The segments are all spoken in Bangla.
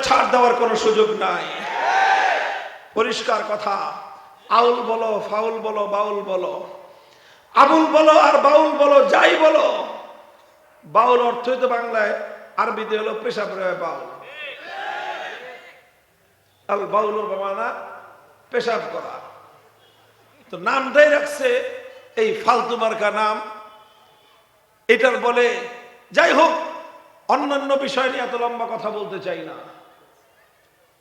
ছাড় দেওয়ার কোনো সুযোগ নাই। পরিষ্কার কথা, আউল বলো, ফাউল বলো, বাউল বলো, আবুল বলো আর বাউল বলো, যাই বলো, বাউল অর্থই তো বাংলায় আরবিতে হলো পেশাব বাউল। আল বাউল বামানা পেশাব করা। তো নামটাই রাখছে এই ফালতু মার্কা নাম, এটার বলে। যাই হোক, অন্যান্য বিষয় নিয়ে এত লম্বা কথা বলতে চাই না,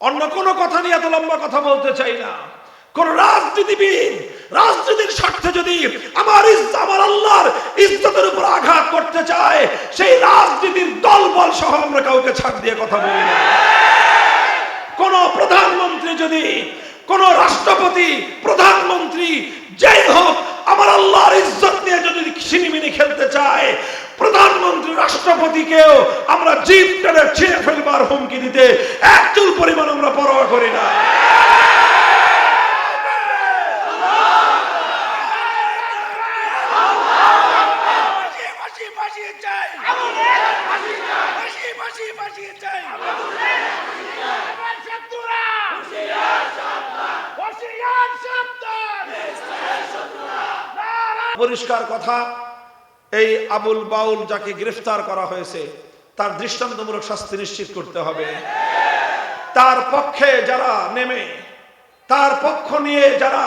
অন্য কোনো কথা নিয়ে এত লম্বা কথা বলতে চাই না। কোন রাজনীতিবিদ রাজনীতির স্বার্থে যদি আমার আল্লাহর ইজ্জতের উপর আঘাত করতে চায়, সেই রাজনীতির দলবল সহ আমরা কাউকে ছাড় দিয়ে কথা বলি না। কোন প্রধানমন্ত্রী যদি, কোন রাষ্ট্রপতি, প্রধানমন্ত্রী যাই হোক, আমার আল্লাহর ইজ্জত নিয়ে যদি ছিনিমিনি খেলতে চায়, প্রধানমন্ত্রী রাষ্ট্রপতিকেও আমরা জিভ টেনে ছিঁড়ে ফেলবার হুমকি দিতে এক চুল পরিমাণ আমরা পরোয়া করি না। পরিষ্কার কথা, এই আবুল বাউল যাকে গ্রেফতার করা হয়েছে তার দৃষ্টান্তমূলক শাস্তি নিশ্চিত করতে হবে। তার পক্ষে যারা নেমে, তার পক্ষ নিয়ে যারা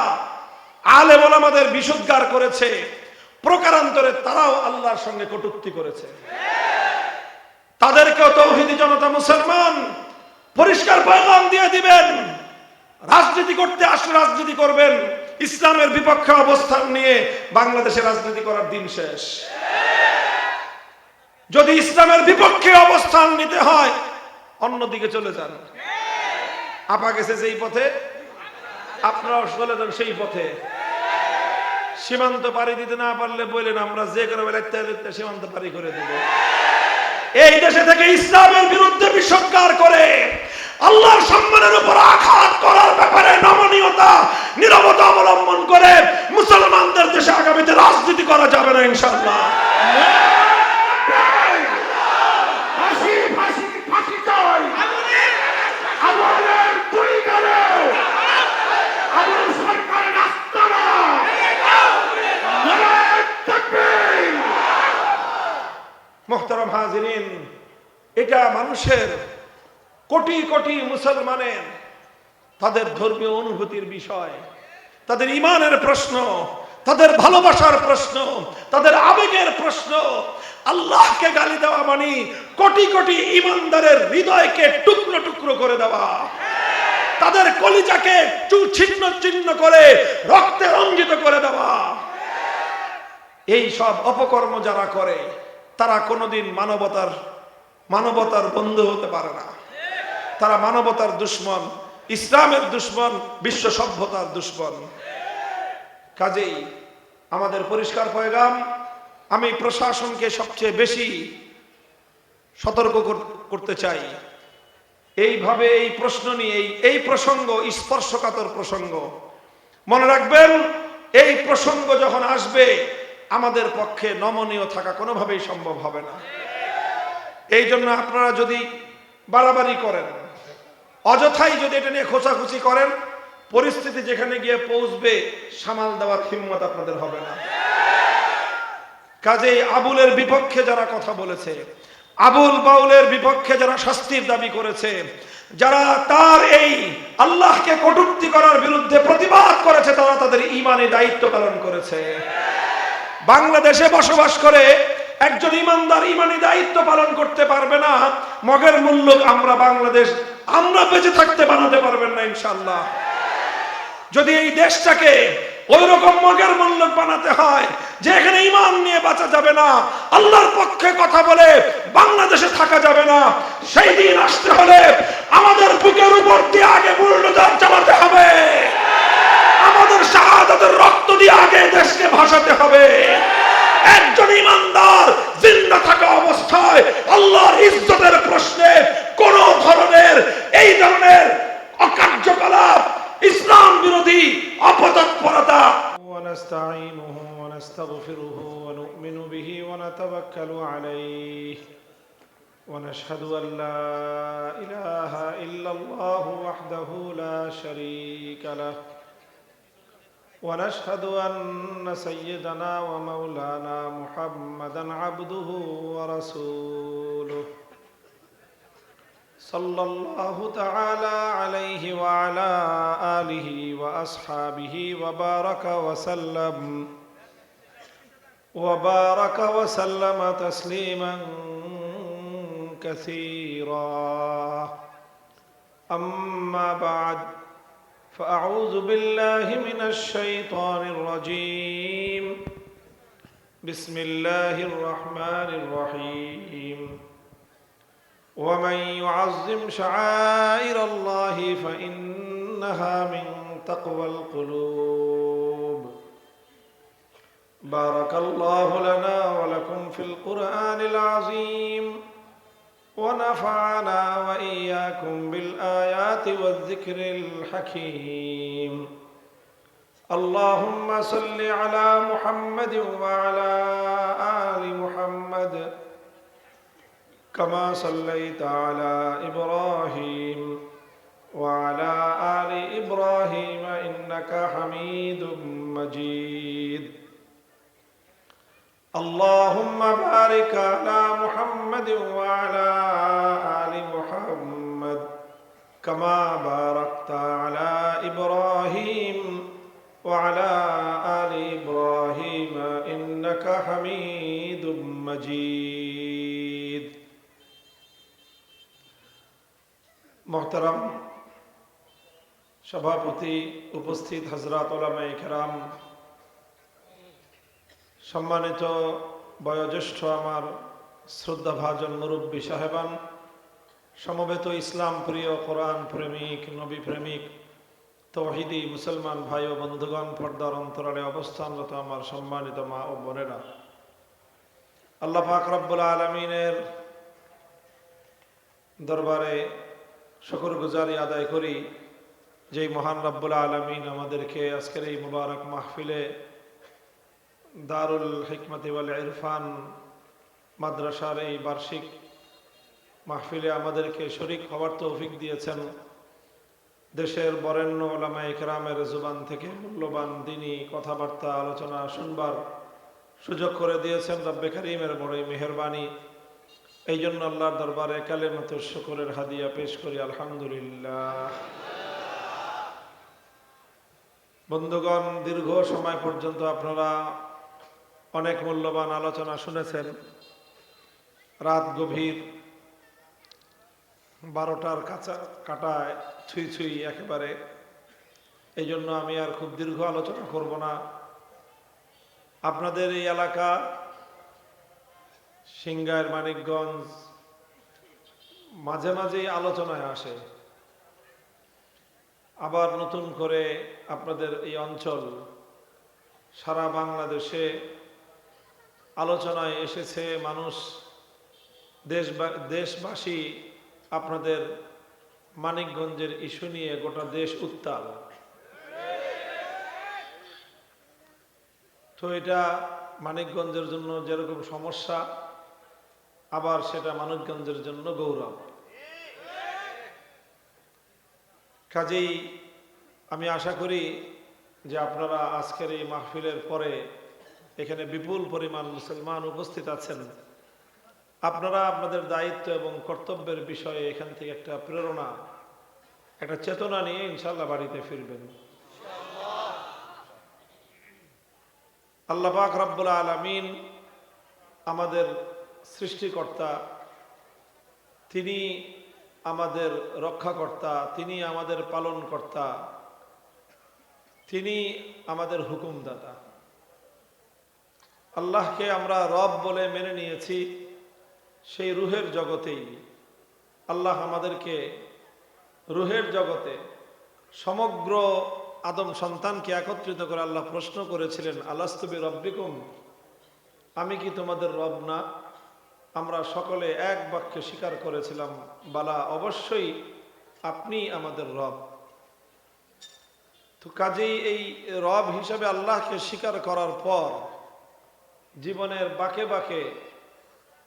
আলেম ওলামাদের বিশুদ্ধার করেছে, প্রকারান্তরে তারাও আল্লাহর সঙ্গে কটূক্তি করেছে, তাদেরকেও তৌহিদি জনতা মুসলমান পরিষ্কার পয়গাম দিয়ে দিবেন। রাজনীতি করতে আসলে রাজনীতি করবেন, ইসলামের বিপক্ষে অবস্থান নিয়ে বাংলাদেশে রাজনীতি করার দিন শেষ। যদি ইসলামের বিপক্ষে অবস্থান নিতে হয়, অন্যদিকে চলে যান। আপা গেছে যেই পথে, আপনারাও চলে যান সেই পথে। সীমান্ত পাড়ি দিতে না পারলে বললেন, আমরা যে করে বেলাতে সীমান্ত পাড়ি করে দেব। এই দেশে থেকে ইসলামের বিরুদ্ধে বিসংকার করে আল্লাহর সম্মানের উপর আঘাত করার ব্যাপারে নমনীয়তা, নীরবতা অবলম্বন করে মুসলমানদের দেশে আগামীতে রাজনীতি করা যাবে না ইনশাআল্লাহ। মোহতারাম হাজিরিন, এটা মানুষের, কোটি কোটি মুসলমানের তাদের ধর্মীয় অনুভূতির বিষয়, তাদের ইমানের প্রশ্ন, তাদের ভালোবাসার প্রশ্ন, তাদের আবেগের প্রশ্ন। আল্লাহকে গালি দেওয়া মানে কোটি কোটি ইমানদারের হৃদয়কে টুকরো টুকরো করে দেওয়া, তাদের কলিজাকে ছিন্ন ছিন্ন করে রক্তে রঞ্জিত করে দেওয়া। এই সব অপকর্ম যারা করে তারা কোনোদিন মানবতার বন্ধু হতে পারে না। তারা মানবতার দুশ্মন, ইসলামের দুশ্মন, বিশ্ব সভ্যতার দুশ্মন। কাজেই আমাদের পরিষ্কার পয়গাম, আমি প্রশাসনকে সবচেয়ে বেশি সতর্ক করতে চাই। এইভাবে এই প্রশ্ন নিয়ে, এই প্রসঙ্গ স্পর্শকাতর প্রসঙ্গ, মনে রাখবেন, এই প্রসঙ্গ যখন আসবে আমাদের পক্ষে নমনীয় থাকা কোনোভাবেই সম্ভব হবে না। এই জন্য আপনারা যদি বাড়াবাড়ি করেন, অযথাই যদি এটা নিয়ে খোঁচাখুচি করেন, পরিস্থিতি যেখানে গিয়ে পৌঁছবে সামাল দেওয়ার হিম্মত আপনাদের হবে না। কাজেই আবুলের বিপক্ষে যারা কথা বলেছে, আবুল বাউলের বিপক্ষে যারা শাস্তির দাবি করেছে, যারা তার এই আল্লাহকে কটূক্তি করার বিরুদ্ধে প্রতিবাদ করেছে, তারা তাদের ঈমানি দায়িত্ব পালন করেছে। বাংলাদেশে বসবাস করে একজন ইমানদার ঈমানি দায়িত্ব পালন করতে পারবে না, মগের মূল্য আমরা বেঁচে থাকতে বানাতে পারবেন না ইনশাআল্লাহ। যদি এই দেশটাকে ওই রকম মগের মূল্য বানাতে হয় যে এখানে ঈমান নিয়ে বাঁচা যাবে না, আল্লাহর পক্ষে কথা বলে বাংলাদেশে থাকা যাবে না, সেই দিন আসতে হলে আমাদের বুকের উপর দিয়ে আগে বুলডোজার চালাতে হবে, আমাদের শাহাদাতের রক্ত দিয়ে আগে দেশকে ভাসাতে হবে। একজন ইমানদার জিন্দা থাকা অবস্থায় আল্লাহর ইজ্জতের প্রশ্নে কোন ধরনের এই ধরনের অকার্যকলাপ, ইসলাম বিরোধী অপতৎপরতা। ওয়ানাস্তাঈনুহু ওয়ানাস্তাগফিরুহু ওয়া নু'মিনু বিহি ওয়া নাতাওয়াক্কালু আলাইহি ونشهد أن لا إله إلا الله وحده لا شريك له ونشهد أن سيدنا ومولانا محمدا عبده ورسوله صلى الله تعالى عليه وعلى آله وأصحابه وبارك وسلم تسليما كثيرا. أما بعد فأعوذ بالله من الشيطان الرجيم. بسم الله الرحمن الرحيم. ومن يعظم شعائر الله فإنها من تقوى القلوب. بارك الله لنا ولكم في القرآن العظيم ونفعنا وإياكم بالآيات والذكر الحكيم. اللهم صل على محمد وعلى آل محمد كما صليت على إبراهيم وعلى آل إبراهيم إنك حميد مجيد. اللهم بارك على محمد وعلى آل محمد كما باركت على إبراهيم وعلى آل إبراهيم إنك حميد مجيد. محترم সভাপতি, উপস্থিত হযরত উলামায়ে কেরাম, সম্মানিত বয়োজ্যেষ্ঠ আমার শ্রদ্ধাভাজন মুরব্বী সাহেবান, সমবেত ইসলাম প্রিয়, কোরআন প্রেমিক, নবী প্রেমিক, তৌহিদি মুসলমান ভাই ও বন্ধুগণ, পর্দার অন্তরালে অবস্থানরত আমার সম্মানিত মা ও বোনেরা, আল্লাহ পাক রব্বুল আলামিনের দরবারে শুকরগুজারি আদায় করি, যেই মহান রব্বুল আলামিন আমাদেরকে আজকের এই মুবারক মাহফিলে দারুল হিকমতি ওয়াল ইরফান মাদ্রাসার এই বার্ষিক মাহফিলে আমাদেরকে শরীক হওয়ার তৌফিক দিয়েছেন। দেশের বরেণ্য উলামায়ে কেরামের জুবান থেকে মূল্যবান দ্বীনি কথাবার্তা আলোচনা শুনবার সুযোগ করে দিয়েছেন রব্বে কারীমের বড়ই মেহেরবানি। এই জন্য আল্লাহর দরবারে কালেমাতুশ শুকরের হাদিয়া পেশ করি, আলহামদুলিল্লাহ। বন্ধুগণ, দীর্ঘ সময় পর্যন্ত আপনারা অনেক মূল্যবান আলোচনা শুনেছেন। রাত গভীর, 12টার কাটায় ছুঁই ছুঁই একেবারে। এই জন্য আমি আর খুব দীর্ঘ আলোচনা করব না। আপনাদের এই এলাকা সিংগাইর, মানিকগঞ্জ মাঝে মাঝেই আলোচনায় আসে, আবার নতুন করে আপনাদের এই অঞ্চল সারা বাংলাদেশে আলোচনায় এসেছে। মানুষ, দেশবাসী আপনাদের মানিকগঞ্জের ইস্যু নিয়ে গোটা দেশ উত্তাল। তো এটা মানিকগঞ্জের জন্য যেরকম সমস্যা, আবার সেটা মানিকগঞ্জের জন্য গৌরব। কাজেই আমি আশা করি যে আপনারা আজকের এই মাহফিলের পরে, এখানে বিপুল পরিমাণ মুসলমান উপস্থিত আছেন, আপনারা আপনাদের দায়িত্ব এবং কর্তব্যের বিষয়ে এখান থেকে একটা প্রেরণা, একটা চেতনা নিয়ে ইনশাআল্লাহ বাড়িতে ফিরবেন। আল্লাহ পাক রব্বুল আলামিন আমাদের সৃষ্টিকর্তা, তিনি আমাদের রক্ষাকর্তা, তিনি আমাদের পালনকর্তা, তিনি আমাদের হুকুমদাতা। আল্লাহকে আমরা রব বলে মেনে নিয়েছি। সেই রুহের জগতেই আল্লাহ আমাদেরকে রুহের জগতে সমগ্র আদম সন্তানকে একত্রিত করে আল্লাহ প্রশ্ন করেছিলেন, আলাস্তু বিরব্বিকুম, আমি কি তোমাদের রব না? আমরা সকলে এক বাক্যে স্বীকার করেছিলাম, বালা, অবশ্যই আপনি আমাদের রব। তো কাজেই এই রব হিসাবে আল্লাহকে স্বীকার করার পর জীবনের বাঁকে বাঁকে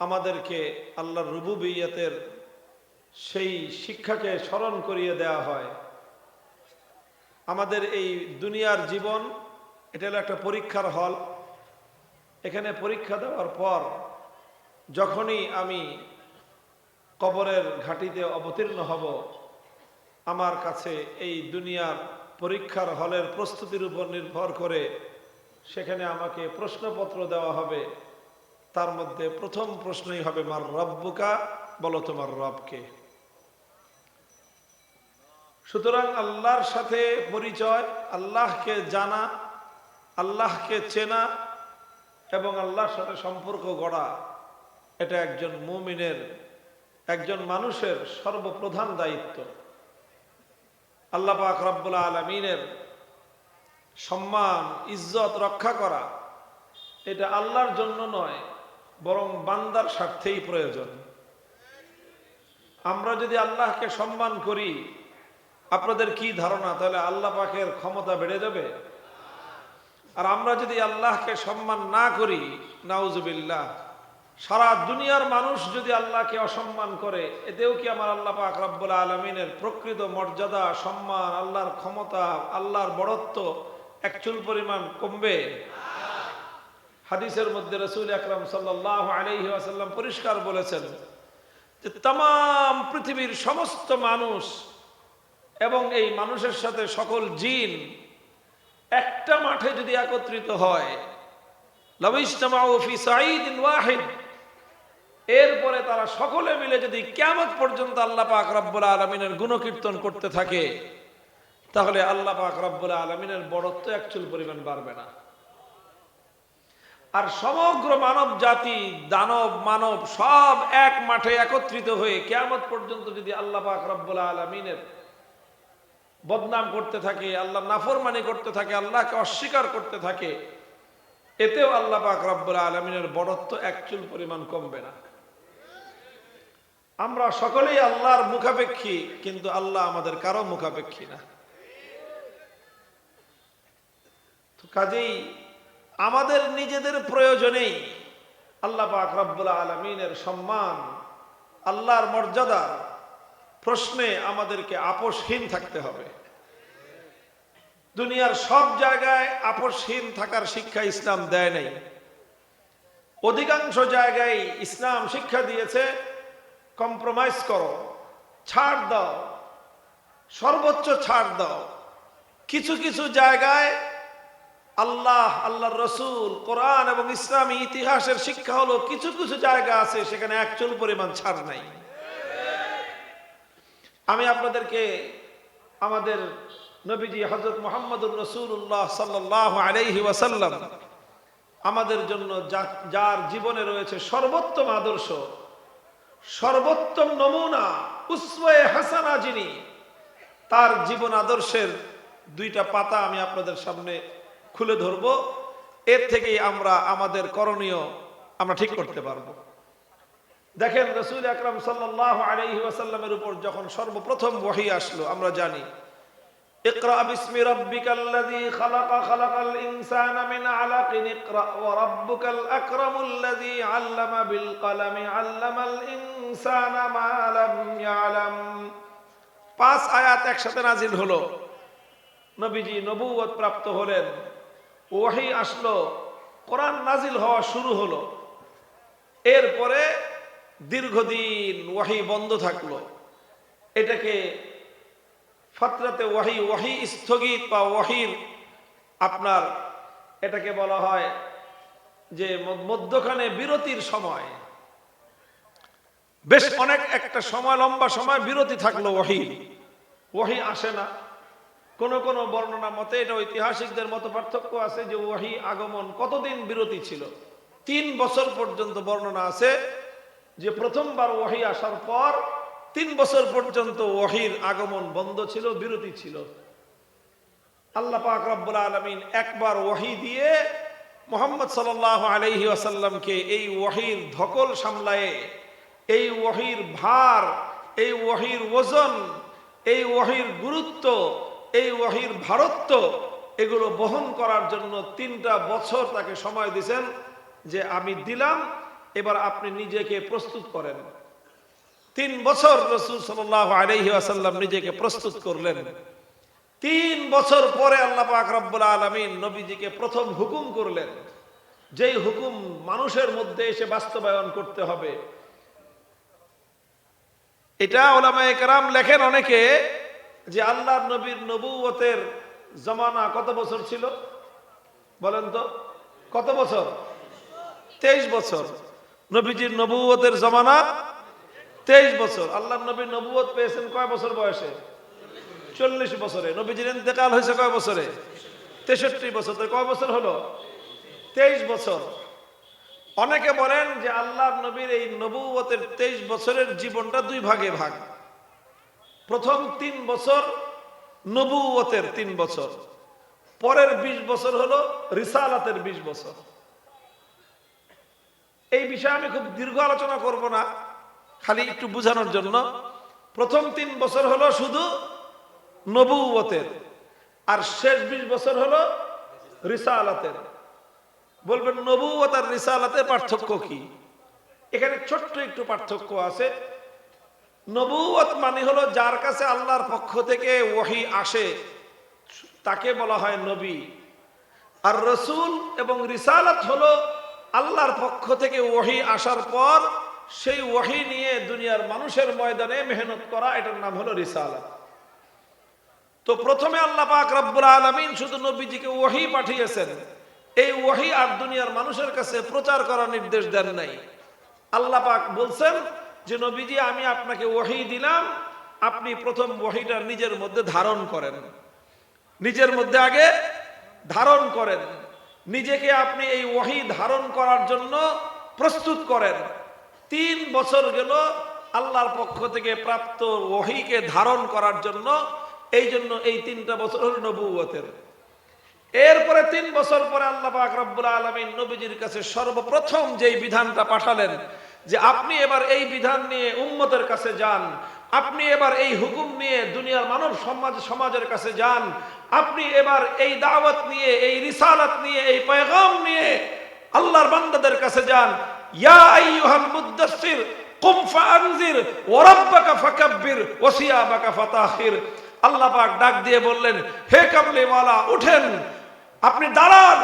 আমাদেরকে আল্লাহর রুবুবিয়তের সেই শিক্ষাকে স্মরণ করিয়ে দেওয়া হয়। আমাদের এই দুনিয়ার জীবন এটা হলো একটা পরীক্ষার হল। এখানে পরীক্ষা দেওয়ার পর যখনই আমি কবরের ঘাটিতে অবতীর্ণ হব, আমার কাছে এই দুনিয়ার পরীক্ষার হলের প্রস্তুতির উপর নির্ভর করে সেখানে আমাকে প্রশ্নপত্র দেওয়া হবে। তার মধ্যে প্রথম প্রশ্নই হবে মার রব্বুকা, বলো তোমার রবকে। সুতরাং আল্লাহর সাথে পরিচয়, আল্লাহকে জানা, আল্লাহকে চেনা এবং আল্লাহর সাথে সম্পর্ক গড়া, এটা একজন মুমিনের, একজন মানুষের সর্বপ্রধান দায়িত্ব। আল্লাহ পাক রব্বুল আলামিনের সম্মান ইজ্জত রক্ষা করা এটা আল্লাহর জন্য নয়, বরং বান্দার স্বার্থেই প্রয়োজন। আমরা যদি আল্লাহকে সম্মান করি, আপনাদের কি ধারণা তাহলে আল্লাহ পাকের ক্ষমতা বেড়ে যাবে? আর আমরা যদি আল্লাহকে সম্মান না করি, নাউজুবিল্লাহ, সারা দুনিয়ার মানুষ যদি আল্লাহকে অসম্মান করে, এতেও কি আমার আল্লাহ পাক রব্বুল আলামিনের প্রকৃত মর্যাদা, সম্মান, আল্লাহর ক্ষমতা, আল্লাহর বড়ত্ব এক চুল পরিমাণ কমবে? হাদিসের মধ্যে রাসূল আকরাম সাল্লাল্লাহু আলাইহি ওয়াসাল্লাম পরিষ্কার বলেছেন যে तमाम পৃথিবীর সমস্ত মানুষ এবং এই মানুষের সাথে সকল জিন একটা মাঠে যদি একত্রিত হয়, লাউ ইজতামাউ ফি সাঈদিন ওয়াহিদ, এরপরে তারা সকলে মিলে যদি কিয়ামত পর্যন্ত আল্লাহ পাক রব্বুল আলামিনের গুণকীর্তন করতে থাকে, তাহলে আল্লাহ পাক রব্বুল আলামিনের বড়ত্ব এক চুল পরিমাণ বাড়বে না। আর সমগ্র মানব জাতি, দানব মানব সব এক মাঠে একত্রিত হয়ে কিয়ামত পর্যন্ত যদি আল্লাহ পাক রব্বুল আলামিনের বদনাম করতে থাকে, আল্লাহ নাফরমানি করতে থাকে, আল্লাহকে অস্বীকার করতে থাকে, এতেও আল্লাহ পাক রব্বুল আলামিনের বড়ত্ব এক চুল পরিমাণ কমবে না। আমরা সকলেই আল্লাহর মুখাপেক্ষী, কিন্তু আল্লাহ আমাদের কারো মুখাপেক্ষী না। তো কাজেই আমাদের নিজেদের প্রয়োজনেই আল্লাহ পাক রব্বুল আলামিনের সম্মান, আল্লাহর মর্যাদা প্রশ্নে আমাদেরকে আপোষহীন থাকতে হবে। দুনিয়ার সব জায়গায় আপোষহীন থাকার শিক্ষা ইসলাম দেয় নাই। অধিকাংশ জায়গায় ইসলাম শিক্ষা দিয়েছে কম্প্রোমাইজ করো, ছাড় দাও, সর্বোচ্চ ছাড় দাও। কিছু কিছু জায়গায় আল্লাহ, আল্লাহর রসুল, কোরআন এবং ইসলামী ইতিহাসের শিক্ষা হলো কিছু কিছু জায়গা আছে সেখানে এক চুল পরিমাণ ছাড় নাই। আমি আপনাদেরকে আমাদের নবীজি হযরত মুহাম্মদুর রাসূলুল্লাহ সাল্লাল্লাহু আলাইহি ওয়াসাল্লাম আমাদের জন্য যার জীবনে রয়েছে সর্বোত্তম আদর্শ, সর্বোত্তম নমুনা, উসওয়ায়ে হাসানা, যিনি, তার জীবন আদর্শের দুইটা পাতা আমি আপনাদের সামনে খুলে ধরব। এর থেকেই আমরা আমাদের করণীয় আমরা ঠিক করতে পারবো। দেখেন, রাসূল আকরাম সাল্লাল্লাহু আলাইহি ওয়াসাল্লামের উপর যখন সর্বপ্রথম ওহী আসলো, আমরা জানি ইকরা বিসমি রাব্বিকাল্লাযী খালাকা, খালাকাল ইনসানা মিন আলাকিন, ইকরা ওয়া রাব্বুকাল আকরামুল্লাযী আল্লামা বিল কলামি, আল্লামাল ইনসানা মা লাম ইয়ালাম। 5 আয়াত একসাথে নাজিল হলো। নবীজি নবুয়ত প্রাপ্ত হলেন, ওহী আসলো, কোরআন নাজিল হওয়া শুরু হলো। এরপরে দীর্ঘদিন ওহী বন্ধ থাকলো। এটাকে ফাতরাতে ওহী, ওহী স্থগিত বা ওহীর আপনার এটাকে বলা হয় যে মধ্যখানে বিরতির সময়, বেশ অনেক একটা সময়, লম্বা সময় বিরতি থাকলো, ওহী আসে না। কোন কোন বর্ণনা মতে, এটা ঐতিহাসিকদের মতো পার্থক্য আছে যে ওহী আগমন কতদিন বিরতি ছিল। 3 বছর পর্যন্ত বর্ণনা আছে যে প্রথমবার ওহী আসার পর 3 বছর পর্যন্ত ওহীর আগমন বন্ধ ছিল, বিরতি ছিল। আল্লাহ পাক রব্বুল আলামিন একবার ওহী দিয়ে মুহাম্মদ সাল্লাল্লাহু আলাইহি ওয়াসাল্লামকে এই ওহীর ধকল সামলায়ে, এই ওহীর ভার, এই ওহীর ওজন, এই ওহীর গুরুত্ব, এই ওহীর ভারত্ব, এগুলো বহন করার জন্য 3টা বছর তাকে সময় দিয়েছেন যে আমি দিলাম, এবার আপনি নিজেকে প্রস্তুত করেন। 3 বছর রাসূল সাল্লাল্লাহু আলাইহি ওয়াসাল্লাম নিজেকে প্রস্তুত করলেন। 3 বছর পরে আল্লাহ পাক রব্বুল আলামিন নবীজিকে প্রথম হুকুম করলেন, যেই হুকুম মানুষের মধ্যে এসে বাস্তবায়ন করতে হবে। এটা উলামায়ে কেরাম লেখেন অনেকে যে আল্লাহর নবীর নবুয়তের জামানা কত বছর ছিল বলেন তো? কত বছর? 23 বছর। নবীজির নবুয়তের জামানা 23 বছর। আল্লাহর নবী নবুয়ত পেয়েছেন কয় বছর বয়সে? 40 বছরে। নবীজির ইন্তেকাল হয়েছে কয় বছরে? 63 বছর। তো কয় বছর হলো? 23 বছর। অনেকে বলেন যে আল্লাহর নবীর এই নবুয়তের 23 বছরের জীবনটা 2 ভাগে ভাগ। প্রথম 3 বছর নবুয়তের 3 বছর, পরের 20 বছর হলো রিসালাতের 20 বছর। এই বিষয়ে আমি খুব দীর্ঘ আলোচনা করব না, খালি একটু বোঝানোর জন্য। প্রথম 3 বছর হলো শুধু নবুয়তের, আর শেষ 20 বছর হলো রিসালাতের। বলবেন নবুয়ত আর রিসালাতের পার্থক্য কি? এখানে ছোট্ট একটু পার্থক্য আছে। নবুয়ত মানে হলো যার কাছে আল্লাহর পক্ষ থেকে ওহী আসে তাকে বলা হয় নবী। আর রাসূল এবং রিসালাত হলো আল্লাহর পক্ষ থেকে ওহী আসার পর সেই ওহী নিয়ে দুনিয়ার মানুষের ময়দানে মেহনত করা, এটার নাম হলো রিসালাত। তো প্রথমে আল্লাহ পাক রব্বুল আলামিন শুধু নবীজিকে ওহী পাঠিয়েছেন। এই ওহী আর দুনিয়ার মানুষের কাছে প্রচার করার নির্দেশ দেন নাই। আল্লাহ পাক বলছেন যে নবীজি আমি আপনাকে ওহী দিলাম, আপনি প্রথম ওহীটা নিজের মধ্যে ধারণ করেন। নিজের মধ্যে আগে ধারণ করেন, নিজেকে আপনি এই ওহী ধারণ করার জন্য প্রস্তুত করেন। 3 বছর গেল আল্লাহর পক্ষ থেকে প্রাপ্ত ওহীকে ধারণ করার জন্য। এই জন্য এই 3টা বছর হল নবুয়তের। এরপরে 3 বছর পরে আল্লাহ পাক রব্বুল আলামিন নবীজির কাছে সর্বপ্রথম যেই বিধানটা পাঠালেন যে আপনি এবার এই বিধান নিয়ে উম্মতের কাছে যান, আপনি এবার এই হুকুম নিয়ে দুনিয়ার মানব সমাজের কাছে যান, আপনি এবার এই দাওয়াত নিয়ে, এই রিসালাত নিয়ে, এই পয়গাম নিয়ে আল্লাহর বান্দাদের কাছে যান। ইয়া আইয়ুহাল মুদ্দাসসির কুম ফাআনজির ওয়া রাব্বাকা ফাকাব্বির ওয়া সিয়াবাকা ফাতাহির। আল্লাহ পাক ডাক দিয়ে বললেন, হে কামলিওয়ালা উঠেন, আপনি দাঁড়ান,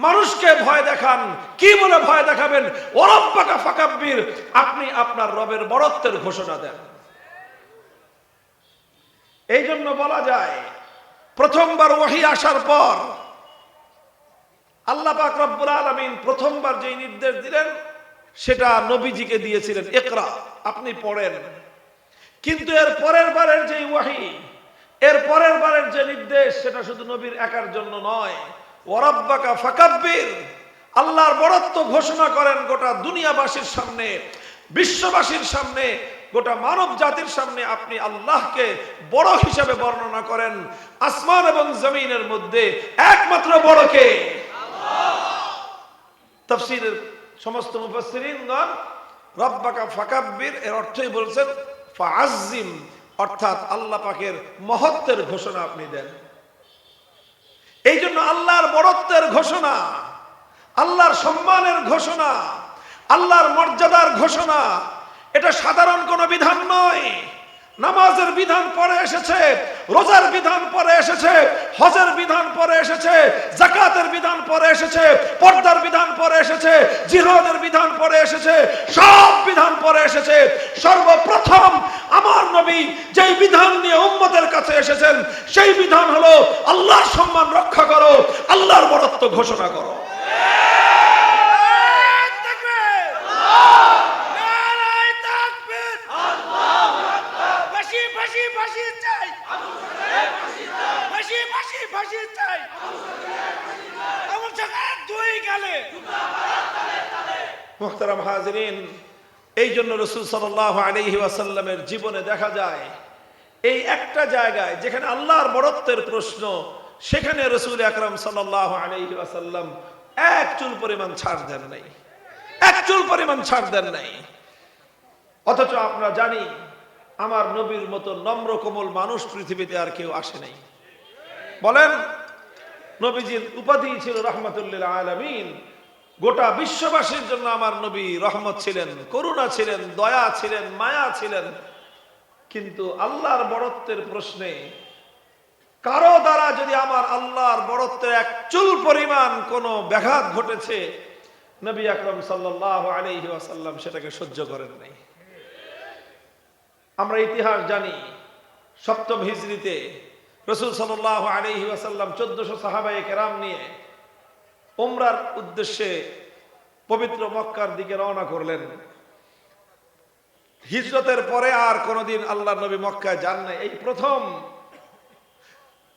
মানুষকে ভয় দেখান। কি বলে ভয় দেখাবেন? ওয়া রাব্বাকা ফাকাব্বির, আপনি আপনার রবের বড়ত্বের ঘোষণা দেন। এই জন্য বলা যায় প্রথমবার ওহী আসার পর আল্লাহ পাক রব্বুল আলামিন প্রথমবার যেই নির্দেশ দিলেন সেটা নবীজিকে দিয়েছিলেন, ইকরা, আপনি পড়েন। কিন্তু এর পরের বারের যে ওহী, এর পরের বারের যে নির্দেশ, সেটা শুধু নবীর একার জন্য নয়। ওয়া রাব্বাকা ফাকাব্বির, আল্লাহর বড়ত্ব ঘোষণা করেন গোটা দুনিয়াবাসীর সামনে, বিশ্ববাসীর সামনে, গোটা মানব জাতির সামনে আপনি আল্লাহকে বড় হিসাবে বর্ণনা করেন। আসমান এবং জমিনের মধ্যে একমাত্র বড় কে? আল্লাহ। তাফসীরের সমস্ত মুফাসসিরিনগণ রাব্বাকা ফাকাব্বির এর অর্থই বলছেন ফাআজ্জিম, অর্থাৎ আল্লাহ পাকের মহত্বের ঘোষণা আপনি দেন। এই জন্য আল্লাহর বড়ত্বের ঘোষণা, আল্লাহর সম্মানের ঘোষণা, আল্লাহর মর্যাদার ঘোষণা, এটা সাধারণ কোনো বিধান নয়। নামাজের বিধান পরে এসেছে, রোজার বিধান পরে এসেছে, হজের বিধান পরে এসেছে, যাকাতের বিধান পরে এসেছে, পর্দার বিধান পরে এসেছে, জিহাদের বিধান পরে এসেছে, সব বিধান পরে এসেছে। সর্বপ্রথম আমার নবী যেই বিধান নিয়ে উম্মতের কাছে এসেছেন সেই বিধান হলো আল্লাহর সম্মান রক্ষা করো, আল্লাহর বড়ত্ব ঘোষণা করো। মুহতারাম হাজিরিন, এই জন্য রাসূল সাল্লাল্লাহু আলাইহি ওয়াসাল্লামের জীবনে দেখা যায় এই একটা জায়গায় যেখানে আল্লাহর বড়ত্বের প্রশ্ন, সেখানে রাসূল আকরাম সাল্লাল্লাহু আলাইহি ওয়াসাল্লাম এক চুল পরিমাণ ছাড় দেন নাই, এক চুল পরিমাণ ছাড় দেন নাই। অথচ আমরা জানি আমার নবীর মতো নম্র কোমল মানুষ পৃথিবীতে আর কেউ আসে নাই। বলেন, নবীজির উপাধি ছিল রাহমাতুল লিল আলামিন। গোটা বিশ্ববাসীর জন্য আমার নবী রহমত ছিলেন, করুণা ছিলেন, দয়া ছিলেন, মায়া ছিলেন। কিন্তু আল্লাহর বড়ত্বের প্রশ্নে কারো দ্বারা যদি আমার আল্লাহর বড়ত্বের এক চুল পরিমাণ কোনো ব্যাঘাত ঘটেছে, নবী আকরাম সাল্লাল্লাহু আলাইহি ওয়াসাল্লাম সেটাকে সহ্য করেন নাই। আমরা ইতিহাস জানি, সপ্তম হিজরিতে রাসূল সাল্লাল্লাহু আলাইহি ওয়াসাল্লাম 1400 সাহাবায়ে কেরাম নিয়ে উমরার উদ্দেশ্যে পবিত্র মক্কার দিকে রওনা করলেন। হিজরতের পরে আর কোনোদিন আল্লাহর নবী মক্কায় যান নাই। এই প্রথম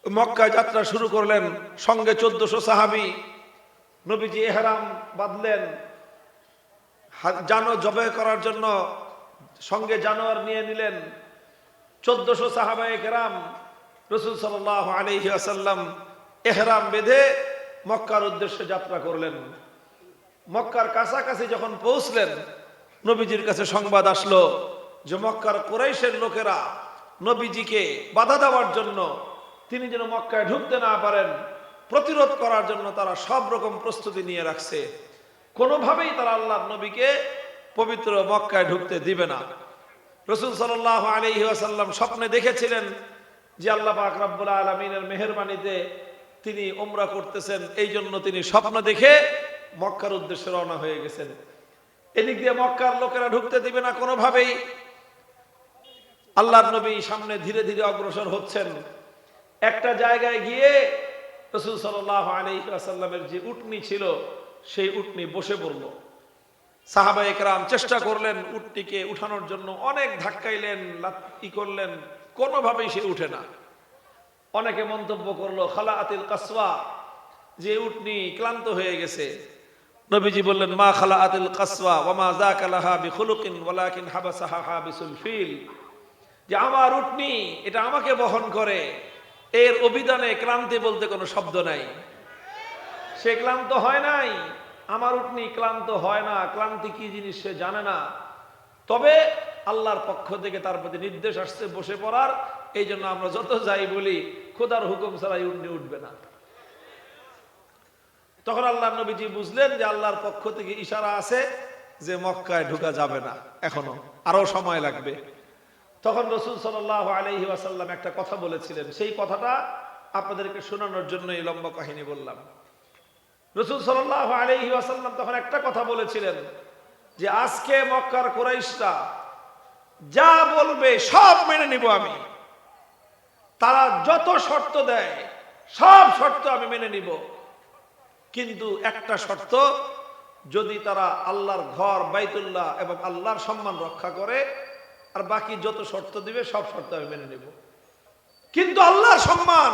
মক্কায় যাত্রা শুরু করলেন, সঙ্গে 1400 সাহাবী। নবীজি ইহরাম বাঁধলেন, জবাই করার জন্য সঙ্গে জানোয়ার নিয়ে নিলেন। 1400 সাহাবায়ে কেরাম রাসূল সাল্লাল্লাহু আলাইহি ওয়াসাল্লাম ইহরাম বেঁধে মক্কার উদ্দেশ্যে যাত্রা করলেন। মক্কার কাছাকাছি যখন পৌঁছলেন, নবীজির কাছে সংবাদ আসলো যে মক্কার কুরাইশের লোকেরা নবীজিকে বাধা দেওয়ার জন্য, তিনি যেন মক্কায় ঢুকতে না পারেন, প্রতিরোধ করার জন্য তারা সব রকম প্রস্তুতি নিয়ে রাখছে। কোনোভাবেই তারা আল্লাহর নবীকে পবিত্র মক্কায় ঢুকতে দিবে না। রাসূল সাল্লাল্লাহু আলাইহি ওয়াসাল্লাম স্বপ্নে দেখেছিলেন যে আল্লাহ পাক রব্বুল আলামিনের মেহেরবানিতে তিনি উমরা করতেছেন, এই জন্য তিনি স্বপ্ন দেখে মক্কার উদ্দেশ্যে রওনা হয়ে গেছেন। এদিক দিয়ে মক্কার লোকেরা ঢুকতে দিবে না কোনোভাবেই। আল্লাহর নবী সামনে ধীরে ধীরে অগ্রসর হচ্ছেন। একটা জায়গায় গিয়ে রাসূল সাল্লাল্লাহু আলাইহি ওয়াসাল্লামের যে উটনি ছিল, সেই উটনি বসে পড়ল। সাহাবায়ে কেরাম চেষ্টা করলেন উটনিকে উঠানোর জন্য, অনেক ধাক্কাইলেন, ই করলেন, কোনোভাবেই সে উঠে না। অনেকে মন্তব্য করলো খালাআতিল কাসওয়া, যে উটনি ক্লান্ত হয়ে গেছে। নবীজি বললেন মা খালাআতিল কাসওয়া ওয়া মা যাকা লাহা বিখুলুকিন ওয়ালাকিন হাবাসাহা হাবিসুল ফিল, যে আমার উটনি এটা আমাকে বহন করে, এর অভিধানে ক্লান্তি বলতে কোনো শব্দ নাই। সে ক্লান্ত হয় নাই, আমার উটনি ক্লান্ত হয় না। ক্লান্তি কি জিনিস সে জানে না। তবে আল্লাহর পক্ষ থেকে তার প্রতি নির্দেশ আসছে বসে পড়ার, এই জন্য আমরা যত যাই বলি খোদার হুকুম ছাড়া উটনি উঠবে না। তখন আল্লাহর নবীজি বুঝলেন যে আল্লাহর পক্ষ থেকে ইশারা আছে যে মক্কায় ঢোকা যাবে না, এখনো আরো সময় লাগবে। তখন রাসূল সাল্লাল্লাহু আলাইহি ওয়াসাল্লাম একটা কথা বলেছিলেন, সেই কথাটা আপনাদেরকে শোনানোর জন্য এই লম্বা কাহিনী বললাম। রাসূল সাল্লাল্লাহু আলাইহি ওয়াসাল্লাম তখন একটা কথা বলেছিলেন যে আজকে মক্কার কুরাইশরা যা বলবে সব মেনে নিব আমি, তারা যত শর্ত দেয় সব শর্ত আমি মেনে নিব, কিন্তু একটা শর্ত, যদি তারা আল্লাহর ঘর বাইতুল্লাহ এবং আল্লাহর সম্মান রক্ষা করে, আর বাকি যত শর্ত দিবে সব শর্ত আমি মেনে নেব। কিন্তু আল্লাহর সম্মান,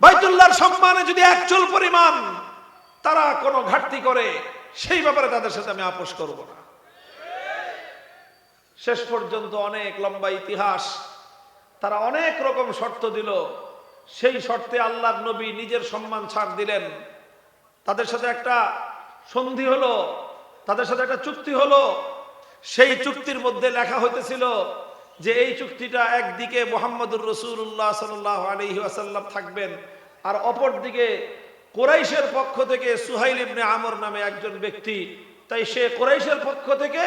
বাইতুল্লাহর সম্মানে যদি এক চুল পরিমাণ তারা কোনো ঘাটতি করে, সেই ব্যাপারে তাদের সাথে আমি আপোষ করব না। শেষ পর্যন্ত অনেক লম্বা ইতিহাস, তারা অনেক রকম শর্ত দিল। সেই শর্তে আল্লাহর নবী নিজের সম্মান ছাড় দিলেন। তাদের সাথে একটা সন্ধি হলো, তাদের সাথে একটা চুক্তি হলো। সেই চুক্তির মধ্যে লেখা হইতেছিল যে এই চুক্তিটা একদিকে মুহাম্মদুর রাসূলুল্লাহ সাল্লাল্লাহু আলাইহি ওয়াসাল্লাম থাকবেন, আর অপর দিকে কুরাইশের পক্ষ থেকে সুহাইল ইবনে আমর নামে একজন ব্যক্তি, তাই সে কুরাইশের পক্ষ থেকে,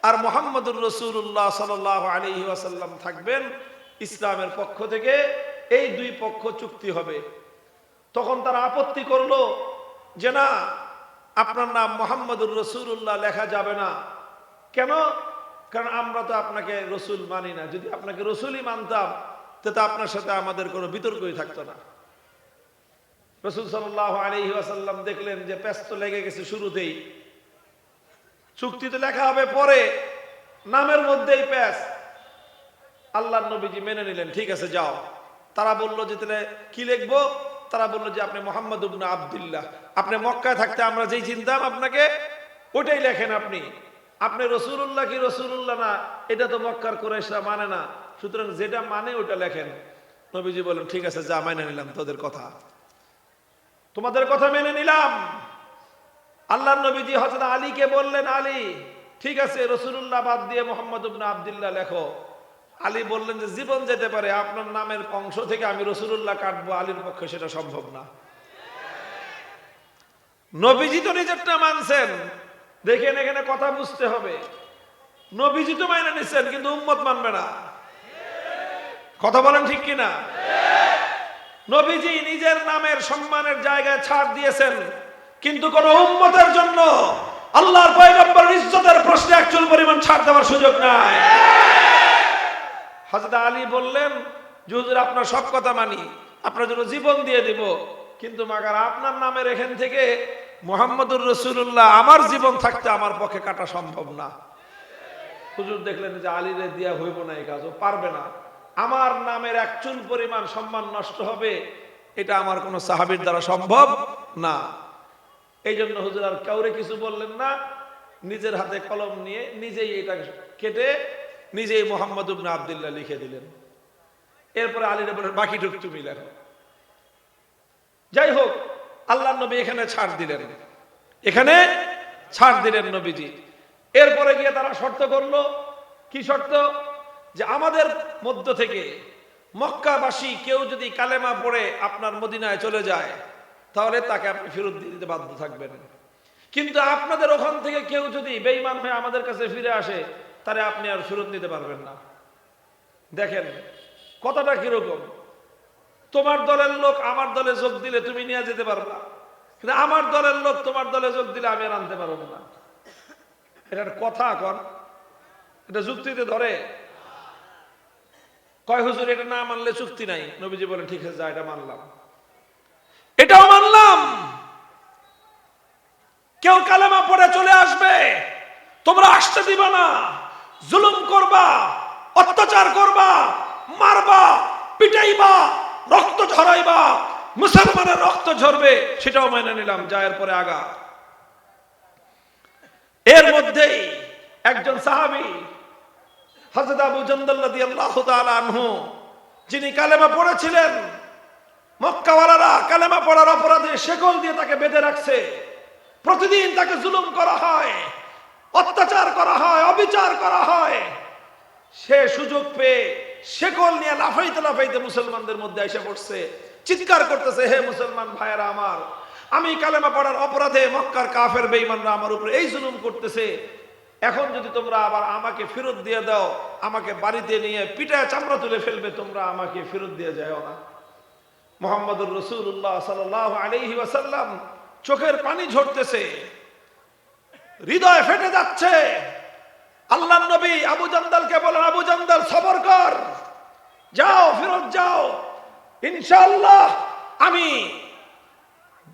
আর মুহাম্মদুর রাসূলুল্লাহ সাল্লাল্লাহু আলাইহি ওয়াসাল্লাম থাকবেন ইসলামের পক্ষ থেকে। এই দুই পক্ষ চুক্তি হবে। তখন তারা আপত্তি করলো যে না, আপনার নাম মুহাম্মদুর রাসূলুল্লাহ লেখা যাবে না। কেন? কারণ আমরা তো আপনাকে রসুল মানি না। যদি আপনাকে রসুলই মানতাম তো আপনার সাথে আমাদের কোনো বিতর্কই থাকতো না। রাসূল সাল্লাল্লাহু আলাইহি ওয়াসাল্লাম দেখলেন যে ব্যস্ত লেগে গেছে শুরুতেই, চুক্তিতে লেখা হবে পরে, নামের মধ্যেই প্যাস। আল্লাহর নবীজি মেনে নিলেন, ঠিক আছে যাও। তারা বলল যে তাহলে কি লিখবো? তারা বলল যে আপনি মুহাম্মদ ইবনে আব্দুল্লাহ, আপনি মক্কায় থাকতে আমরা যেই চিনতাম আপনাকে ওটাই লেখেন। আপনি রসুলুল্লাহ কি রসুলুল্লাহ না, এটা তো মক্কার কুরাইশরা মানে না, সুতরাং যেটা মানে ওটা লেখেন। নবীজি বলেন ঠিক আছে যা, মেনে নিলাম তোদের কথা, তোমাদের কথা মেনে নিলাম। আল্লাহর নবীজি হযরত আলীকে বললেন, আলী ঠিক আছে রসুলুল্লাহ বাদ দিয়ে মুহাম্মদ ইবনে আব্দুল্লাহ লেখো। আলী বললেন যে জীবন যেতে পারে, আপনার নামের অংশ থেকে আমি রসুলুল্লাহ কাটবো, আলীর পক্ষে সেটা সম্ভব না। নবীজি তো নিজেরটা মানছেন। দেখেন এখানে কথা বুঝতে হবে, নবীজি তো মাইনে নিচ্ছেন কিন্তু উম্মত মানবে না। কথা বলেন ঠিক কিনা? নবীজি নিজের নামের সম্মানের জায়গায় ছাড় দিয়েছেন, কিন্তু কোন উম্মতের জন্য আল্লাহর পয়গম্বরের ইজ্জতের প্রশ্নে এক চুল পরিমাণ ছাড় দেওয়ার সুযোগ নাই। হযরত আলী বললেন, হুজুর আপনার সব কথা মানি, আপনার জন্য জীবন দিয়ে দিব, কিন্তু মাগার আপনার নামের এখান থেকে মুহাম্মদুর রাসূলুল্লাহ আমার জীবন থাকতে আমার পক্ষে কাটা সম্ভব না। হুজুর দেখলেন যে আলীরে দিয়া হইব না, এই কাজও পারবে না, আমার নামের এক চুল পরিমাণ সম্মান নষ্ট হবে, এটা আমার কোন সাহাবীর দ্বারা সম্ভব না। এই জন্য হুজুর আর কাউরে কিছু বললেন না, নিজের হাতে কলম নিয়ে নিজেই এটা কেটে নিজেই মুহাম্মদ ইবনে আব্দুল্লাহ লিখে দিলেন। এরপরে আলীরে বলেন বাকিটুকু তুমি লেখো। যাই হোক, আল্লাহর নবী এখানে ছাড় দিলেন, এখানে ছাড় দিলেন নবীজি। এরপরে গিয়ে তারা শর্ত করলো, কি শর্ত? যে আমাদের মধ্য থেকে মক্কাবাসী কেউ যদি কালেমা পড়ে আপনার মদিনায় চলে যায়, তাহলে তাকে আপনি ফেরত দিতে বাধ্য থাকবেন, কিন্তু আপনাদের ওখান থেকে কেউ যদি বেঈমান হয়ে আমাদের কাছে ফিরে আসে, তাহলে আপনি আর ফেরত নিতে পারবেন না। দেখেন কথাটা কিরকম, তোমার দলের লোক আমার দলে যোগ দিলে তুমি নিয়ে যেতে পারবা, কিন্তু আমার দলের লোক তোমার দলে যোগ দিলে আমি আর আনতে পারবো না। এটার কথা এখন এটা যুক্তিতে ধরে? কয় হুজুর এটা না মানলে চুক্তি নাই। নবীজি বলেন ঠিক আছে, যা, এটা মানলাম, এটাও মানলাম। কেউ কালেমা পড়ে চলে আসবে, তোমরা আসতে দিবা না, জুলুম করবা, অত্যাচার করবা, মারবা, পিটাইবা, রক্ত ঝরাইবা, মুসলমানের রক্ত ঝরবে, সেটাও মেনে নিলাম, যা, এরপরে আগা। এর মধ্যেই একজন সাহাবী হযরত আবু জান্দাল রাদিয়াল্লাহু তাআলা আনহু, যিনি কালেমা পড়েছিলেন, মক্কাওয়ালারা কালেমা পড়ার অপরাধে শেকল দিয়ে তাকে বেঁধে রাখছে, প্রতিদিন তাকে জুলুম করা হয়, অত্যাচার করা হয়, অবিচার করা হয়। সে সুযোগ পেয়ে শেকল নিয়ে লাফাইতে লাফাইতে মুসলমানদের মধ্যে এসে পড়ছে, চিৎকার করতেছে, হে মুসলমান ভাইয়েরা আমার, আমি কালেমা পড়ার অপরাধে মক্কার কাফের বেঈমানরা আমার উপরে এই জুলুম করতেছে, এখন যদি তোমরা আবার আমাকে ফেরত দিয়ে দাও, আমাকে বাড়িতে নিয়ে পিটায় চামড়া তুলে ফেলবে, তোমরা আমাকে ফেরত দিয়ে যাও না। মুহাম্মদুর রাসূলুল্লাহ সাল্লাল্লাহু আলাইহি ওয়াসাল্লাম চোখের পানি ঝরতেছে, হৃদয় ফেটে যাচ্ছে। আল্লাহর নবী আবু জান্দালকে বলেন, আবু জান্দাল সবর কর, যাও, ফেরত যাও, ইনশাআল্লাহ আমি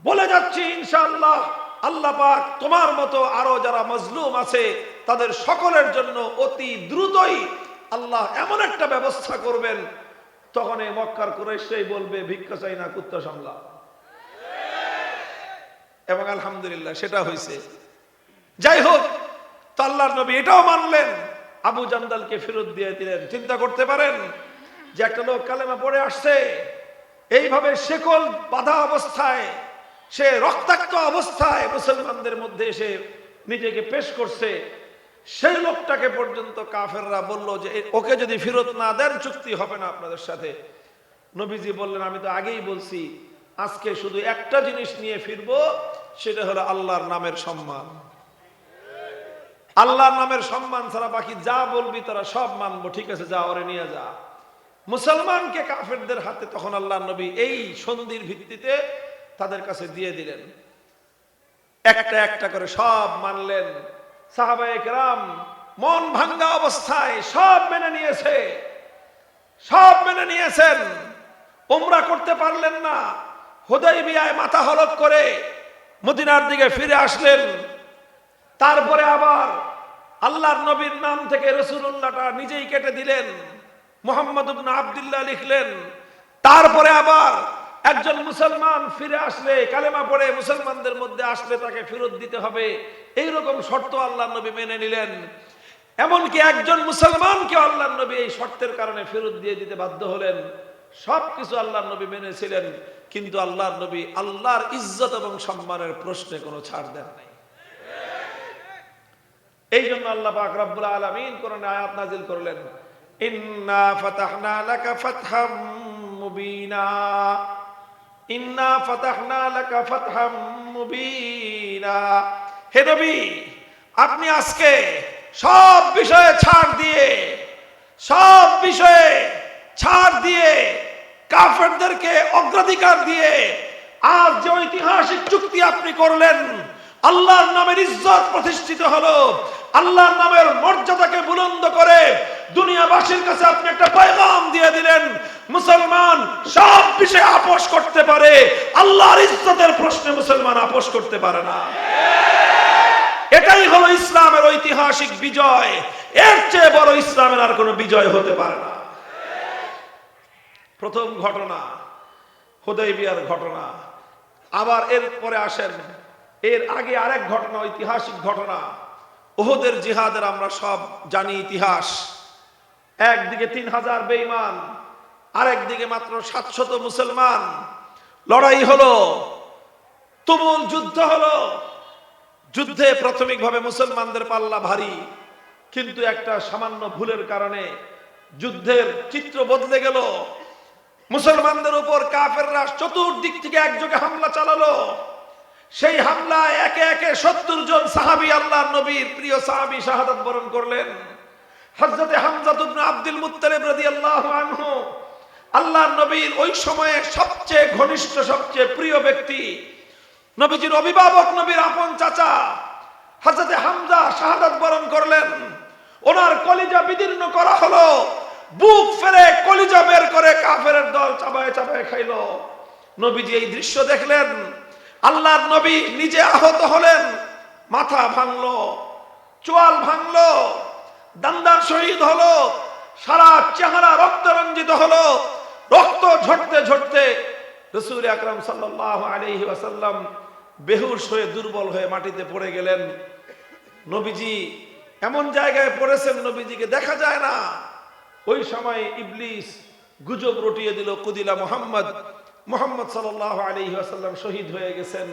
বলে যাচ্ছি, ইনশাআল্লাহ আল্লাহ পাক তোমার মতো আরো যারা মজলুম আছে তাদের সকলের জন্য অতি দ্রুতই আল্লাহ এমন একটা ব্যবস্থা করবেন, তখন এই মক্কার কুরাইশরাই বলবে ভিক্ষা চাই না, কুত্তা সামলা। এবং আলহামদুলিল্লাহ সেটা হয়েছে। যাই হোক, তো আল্লাহর নবী এটাও মানলেন, আবু জান্দালকে ফেরত দিয়ে দিলেন। চিন্তা করতে পারেন যে একটা লোক কালেমা পড়ে আসছে, এইভাবে শেকল বাঁধা অবস্থায়, সে রক্তাক্ত অবস্থায় মুসলমানদের মধ্যে এসে নিজেকে পেশ করছে, সেই লোকটাকে পর্যন্ত কাফেররা বলল যে ওকে যদি ফেরত না দেন চুক্তি হবে না আপনাদের সাথে। নবীজি বললেন, আমি তো আগেই বলছি, আজকে শুধু একটা জিনিস নিয়ে ফিরবো, সেটা হলো আল্লাহর নামের সম্মান। আল্লাহর নামের সম্মান ছাড়া বাকি যা বলবি তারা সব মানবো, ঠিক আছে, যা, ওরে নিয়ে যা। মুসলমানকে কাফেরদের হাতে তখন আল্লাহর নবী এই সন্ধির ভিত্তিতে তাদের কাছে দিয়ে দিলেন। একটা একটা করে সব মানলেন। সাহাবায়ে কেরাম মন ভাঙ্গা অবস্থায় সব মেনে নিয়েছে, সব মেনে নিয়েছেন। উমরা করতে পারলেন না, হুদাইবিয়ায় মাথা হলক করে মদিনার দিকে ফিরে আসলেন। তারপরে আবার আল্লাহর নবীর নাম থেকে রাসূলুল্লাহটা নিজেই কেটে দিলেন, মুহাম্মদ ইবনে আব্দুল্লাহ লিখলেন। তারপরে আবার একজন মুসলমান ফিরে আসলে, কালেমা পড়ে মুসলমানদের মধ্যে আসলে তাকে ফেরত দিতে হবে, এইরকম শর্ত আল্লাহর নবী মেনে নিলেন। এমনকি একজন মুসলমানকে আল্লাহর নবী এই শর্তের কারণে ফেরত দিয়ে দিতে বাধ্য হলেন। সবকিছু আল্লাহর নবী মেনেছিলেন, কিন্তু আল্লাহর নবী আল্লাহর ইজ্জত এবং সম্মানের প্রশ্নে কোনো ছাড় দেন নাই। এই জন্য আল্লাহ পাক রব্বুল আলামিন কোরআনে আয়াত নাযিল করলেন, ইন্না ফাতাহনা লাকা ফাতহাম মুবিনা। ইন্না ফাতাহনা লাকা ফাতহাম মুবিনা। হে নবী, আপনি আজকে সব বিষয়ে ছাড় দিয়ে কাফেরদেরকে অগ্রাধিকার দিয়ে আজ যে ঐতিহাসিক চুক্তি আপনি করলেন, আল্লাহর নামের ইজ্জত প্রতিষ্ঠিত হলো, আল্লাহর নামের মর্যাদাকে বুলন্দ করে দুনিয়াবাসীর কাছে আপনি একটা পয়গাম দিয়ে দিলেন, মুসলমান সব বিষয়ে আপোষ করতে পারে, আল্লাহর ইজ্জতের প্রশ্নে মুসলমান আপোষ করতে পারে না। এটাই হলো ইসলামের ঐতিহাসিক বিজয়। এর চেয়ে বড় ইসলামের আর কোনো বিজয় হতে পারে না। প্রথম ঘটনা হুদায়বিয়ার ঘটনা। আবার এর পরে আসেন, এর আগে আরেক ঘটনা, ঐতিহাসিক ঘটনা উহুদের জিহাদের। আমরা সব জানি ইতিহাস। একদিকে 3000 বেঈমান, আরেকদিকে মাত্র 700 মুসলমান। লড়াই হলো, তুমুল যুদ্ধ হলো। যুদ্ধে প্রাথমিকভাবে মুসলমানদের পাল্লা ভারী, কিন্তু একটা সামান্য ভুলের কারণে যুদ্ধের চিত্র বদলে গেল। মুসলমানদের উপর কাফেররা চতুর্দিক থেকে একযোগে হামলা চালালো। সেই হামলায় একে একে 70 জন সাহাবী, আল্লাহর নবীর প্রিয় সাহাবী শাহাদাত বরণ করলেন। হযরতে হামজা ইবনে আব্দুল মুত্তালিব রাদিয়াল্লাহু আনহু, আল্লাহর নবীর ওই সময়ে সবচেয়ে ঘনিষ্ঠ, সবচেয়ে প্রিয় ব্যক্তি, নবীজির অভিভাবক, নবীর আপন চাচা হযরতে হামজা শাহাদাত বরণ করলেন। ওনার কলিজা বিদীর্ণ করা হলো, বুক ফেরে কলিজা বের করে কাফেরের দল চাবায় চাবায় খাইল। নবীজি এই দৃশ্য দেখলেন। আল্লাহর নবী নিজে আহত হলেন, মাথা ভাঙলো, চোয়াল ভাঙলো, দান্দার শহীদ হলো, সারা চেহারা রক্ত রঞ্জিত হলো। রক্ত ঝরতে ঝরতে রাসূল আকরাম সাল্লাল্লাহু আলাইহি ওয়াসাল্লাম বেহুশ হয়ে, দুর্বল হয়ে মাটিতে পড়ে গেলেন। নবীজি এমন জায়গায় পড়েছেন, নবীজিকে দেখা যায় না। ওই সময় ইবলিস গুজব রটিয়ে দিল, কুদিলা মুহাম্মদ সাল্লাল্লাহু আলাইহি ওয়াসাল্লাম শহীদ হয়ে গেছেন।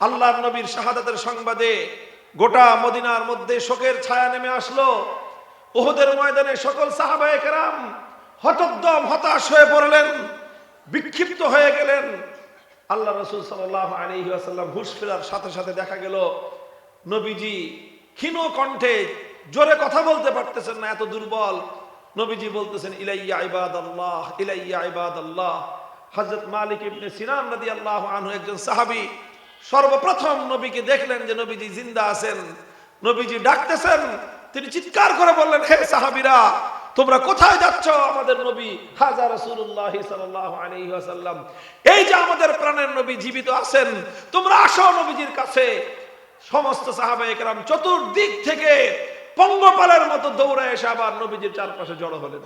আল্লাহর নবীর শাহাদাতের সংবাদে গোটা মদিনার মধ্যে শোকের ছায়া নেমে আসলো। উহুদের ময়দানে সকল সাহাবায়ে কেরাম হতোদ্যম, হতাশ হয়ে পড়লেন, বিক্ষিপ্ত হয়ে গেলেন। আল্লাহ রাসূল সাল্লাল্লাহু আলাইহি ওয়াসাল্লাম হুঁশ ফেরার সাথে সাথে দেখা গেল নবীজি ক্ষীণ কণ্ঠে, জোরে কথা বলতে পারতেছেন না, এত দুর্বল। নবীজি বলতেছেন, ইলাইয়া ইবাদাল্লাহ, ইলাইয়া ইবাদাল্লাহ। হযরত মালিক ইবনে সিনান রাদিয়াল্লাহু আনহু, একজন সাহাবী, সর্বপ্রথম নবীকে দেখলেন যে নবীজি জিন্দা আছেন। নবীজি ডাকতেছেন, তিনি চিৎকার করে বললেন, হে সাহাবীরা, তোমরা কোথায় যাচ্ছ? আমাদের নবী হাজা রাসূলুল্লাহ সাল্লাল্লাহু আলাইহি ওয়াসাল্লাম, এই যে আমাদের প্রাণের নবী জীবিত আছেন, তোমরা আসো নবীজির কাছে। সমস্ত সাহাবায়ে কেরাম চতুর্দিক থেকে পঙ্গপালের মতো দৌড়ে এসে আবার নবীজির চারপাশে জড়ো হলেন।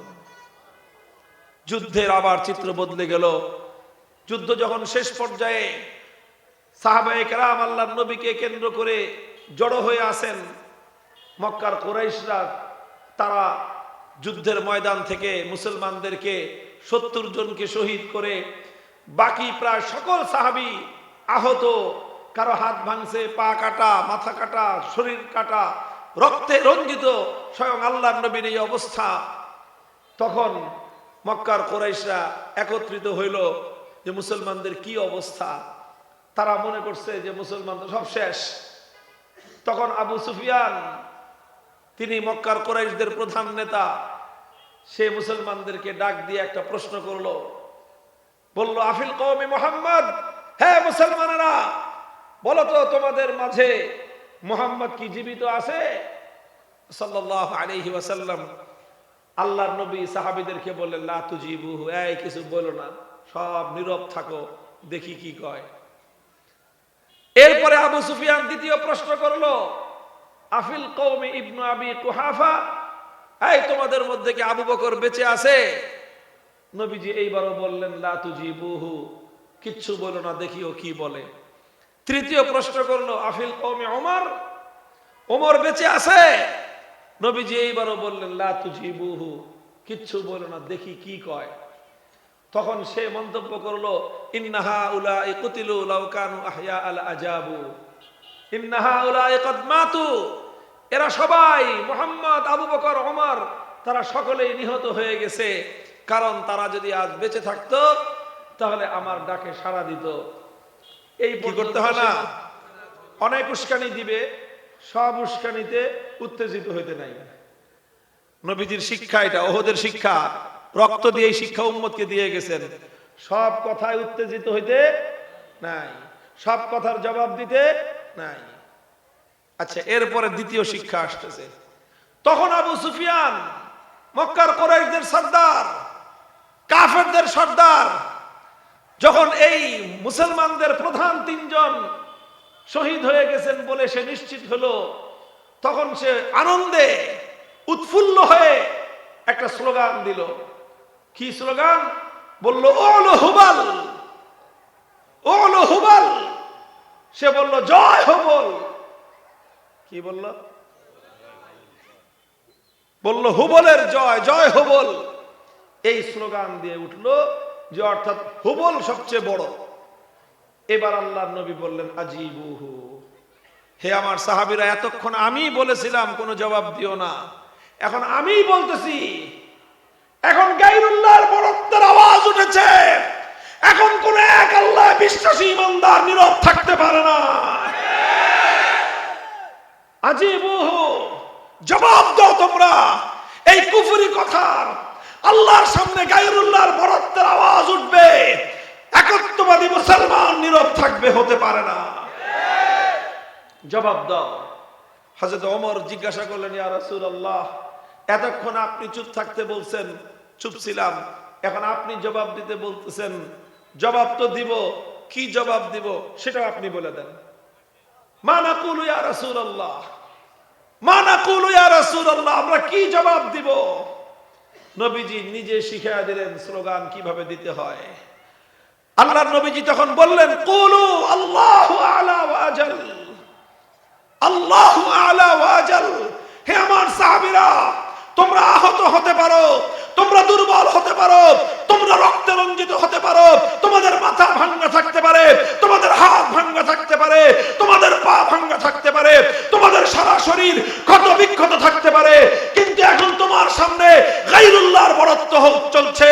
যুদ্ধের আবার চিত্র বদলে গেল। যুদ্ধ যখন শেষ পর্যায়ে, সাহাবায়ে কেরাম আল্লাহর নবীকে কেন্দ্র করে জড়ো হয়ে আছেন। মক্কার কুরাইশরা, তারা যুদ্ধের ময়দান থেকে মুসলমানদেরকে 70 জনকে শহীদ করে বাকি প্রায় সকল সাহাবী আহত, কারো হাত ভাঙছে, পা কাটা, মাথা কাটা, শরীর কাটা, রক্তে রঞ্জিত, স্বয়ং আল্লাহর নবীর এই অবস্থা। তখন মক্কার কুরাইশরা একত্রিত হইল যে মুসলমানদের কি অবস্থা। তারা মনে করছে যে মুসলমানদের সব শেষ। তখন আবু সুফিয়ান, তিনি মক্কার কুরাইশদের প্রধান নেতা, সে মুসলমানদেরকে ডাক দিয়ে একটা প্রশ্ন করলো, বলল, আফিল কওমি মুহাম্মদ, হ্যাঁ মুসলমানেরা, বলো তো তোমাদের মাঝে মুহাম্মদ কি জীবিত আছে? সাল্লাল্লাহু আলাইহি ওয়াসাল্লাম আল্লাহর নবী সাহাবীদেরকে বললেন, লা তুজিবুহু, এই কিছু বলো না, সব নীরব থাকো, দেখি কি কয়। এরপরে আবু সুফিয়ান দ্বিতীয় প্রশ্ন করলো, আফিল কওমি ইবনু আবি কুহাফা, এই তোমাদের মধ্যে কি আবু বকর বেঁচে আছে? নবীজি এইবারও বললেন, লা তুজিবুহু, কিচ্ছু বলো না, দেখিও কি বলে। তৃতীয় প্রশ্ন করলো, আফিল কওমি ওমর, ওমর বেঁচে আছে? নবীজি এইবারও বললেন, লা তুজিবুহু, কিচ্ছু বলো না, দেখি কি কয়। তখন সে মন্তব্য করলো, ইন্নাহা উলাই কুতিলু লাউ কানু আহয়া আল আজাবু, ইন্নাহা উলাই কদ মাতু, এরা সবাই মুহাম্মদ, আবু বকর, ওমর, তারা সকলেই নিহত হয়ে গেছে। কারণ তারা যদি আজ বেঁচে থাকতো তাহলে আমার ডাকে সাড়া দিত। এই কি করতে হয় না, অনেক উস্কানি দিবে, সব উস্কানিতে উত্তেজিত হইতে নাই। নবীজির শিক্ষা এটা, ওহদের শিক্ষা, রক্ত দিয়ে শিক্ষা উম্মতকে দিয়ে গেছেন। সব কথায় উত্তেজিত হইতে নাই, সব কথার জবাব দিতে নাই। আচ্ছা, এরপরে দ্বিতীয় শিক্ষা আসতেছে। তখন আবু সুফিয়ান মক্কার কুরাইশদের সর্দার, কাফেরদের সর্দার, যখন এই মুসলমানদের প্রধান 3 জন শহীদ হয়ে গেছেন বলে সে নিশ্চিত হলো, তখন সে আনন্দে উৎফুল্ল হয়ে একটা স্লোগান দিল। কি স্লোগান? বলল ওলো হুবাল, ওলো হুবাল। সে বলল জয় হুবল। কি বলল? বলল হুবলের জয়, জয় হুবল। এই স্লোগান দিয়ে উঠলো, যে অর্থাৎ হুবল সবচেয়ে বড়। এবার আল্লাহর নবী বললেন আজিবুহু, হে আমার সাহাবীরা, এতক্ষণ আমি বলেছিলাম কোনো জবাব দিও না, এখন আমি বলতেছি। এখন গায়রুল্লাহর বড়ত্বের আওয়াজ উঠেছে। এখন কোন এক আল্লাহ বিশ্বাসী ইমানদার নীরব থাকতে পারে না। আজিবুহু, জবাব দাও তোমরা এই কুফরি কথার। আল্লাহর সামনে গায়রুল্লাহর বড়ত্বের আওয়াজ উঠবে, একত্ববাদী মুসলমান নীরব থাকবে, হতে পারে না। জবাব দাও। হযরত ওমর জিজ্ঞাসা করলেন, ইয়া রাসূলুল্লাহ, এতক্ষণ আপনি চুপ থাকতে বলছেন, চুপ ছিলাম, এখন আপনি জবাব দিতে বলতেছেন, জবাব তো দিব, কি জবাব দিব সেটা আপনি বলে দেন। মা নাকুলু ইয়া রাসূলুল্লাহ, মা নাকুলু ইয়া রাসূলুল্লাহ, আমরা কি জবাব দিব? নবীজি নিজে শিখিয়ে দিলেন স্লোগান কিভাবে দিতে হয়। আল্লাহর নবীজি তখন বললেন, কুলু আল্লাহু আ'লা ওয়া আজাল, আল্লাহু আ'লা ওয়া আজাল। হে আমার সাহাবীরা, তোমরা আহত হতে পারো, তোমরা দুর্বল হতে পারো, তোমরা রক্তে রঞ্জিত হতে পারো, তোমাদের মাথা ভাঙা থাকতে পারে, তোমাদের হাত ভাঙা থাকতে পারে, তোমাদের পা ভাঙা থাকতে পারে, তোমাদের সারা শরীর ক্ষত বিক্ষত থাকতে পারে, কিন্তু এখন তোমার সামনে গায়রুল্লাহর বড়ত্ব চলছে।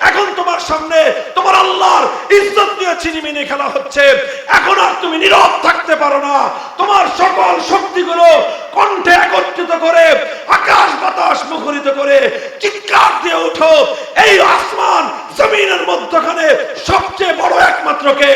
এখন তোমার সামনে তোমার আল্লাহর ইজ্জত নিয়ে ছিনিমিনি খেলা হচ্ছে। এখন আর তুমি নীরব থাকতে পারো না। তোমার সকল শক্তিগুলো কণ্ঠে একত্রিত করে, আকাশ বাতাস মুখরিত করে চিৎকার দিয়ে উঠো, এই আসমান জমিনের মধ্যখানে সবচেয়ে বড় একমাত্র কে?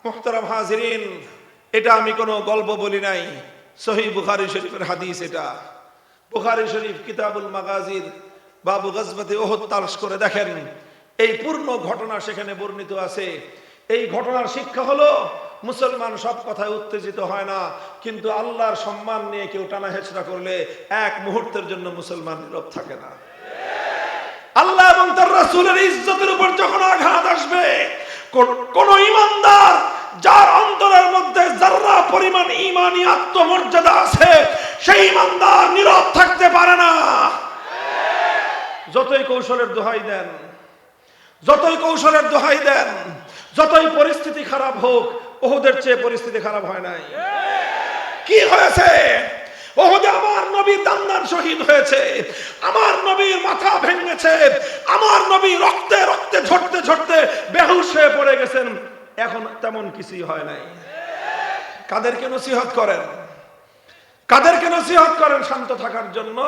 মুহতারাম হাজিরিন, এটা আমি কোনো গল্প বলি নাই, সহিহ বুখারী শরীফের হাদিস। এটা বুখারী শরীফ কিতাবুল মাগাজির বাবু গজওয়াতে উহুদ তালাশ করে দেখেন, এই পূর্ণ ঘটনা সেখানে বর্ণিত আছে। এই ঘটনার শিক্ষা হলো, মুসলমান সব কথায় উত্তেজিত হয় না, কিন্তু আল্লাহর সম্মান নিয়ে কেউ টানা হেচড়া করলে এক মুহূর্তের জন্য মুসলমান নীরব থাকে না। আল্লাহ এবং তার রাসূলের ইজ্জতের উপর যখন আঘাত আসবে, কোন ইমানদার যার অন্তরের মধ্যে যাররা পরিমাণ ঈমানী আত্মমর্যাদা আছে, সেই ইমানদার নীরব থাকতে পারে না। যতই কৌশলের দোহাই দেন, যতই কৌশলের দোহাই দেন, যতই পরিস্থিতি খারাপ হোক, ওহুদের চেয়ে পরিস্থিতি খারাপ হয় নাই। কি হয়েছে? ওহুদে আমার নবীর দান্দান শহীদ হয়েছে, আমার নবীর মাথা ভেঙেছে, আমার নবী রক্তে রক্তে ঝরতে ঝরতে বেহুশ হয়ে পড়ে গেছেন। এখন তেমন কিছুই হয় নাই। কাদেরকে নসিহত করেন? কাদেরকে নসিহত করেন শান্ত থাকার জন্য?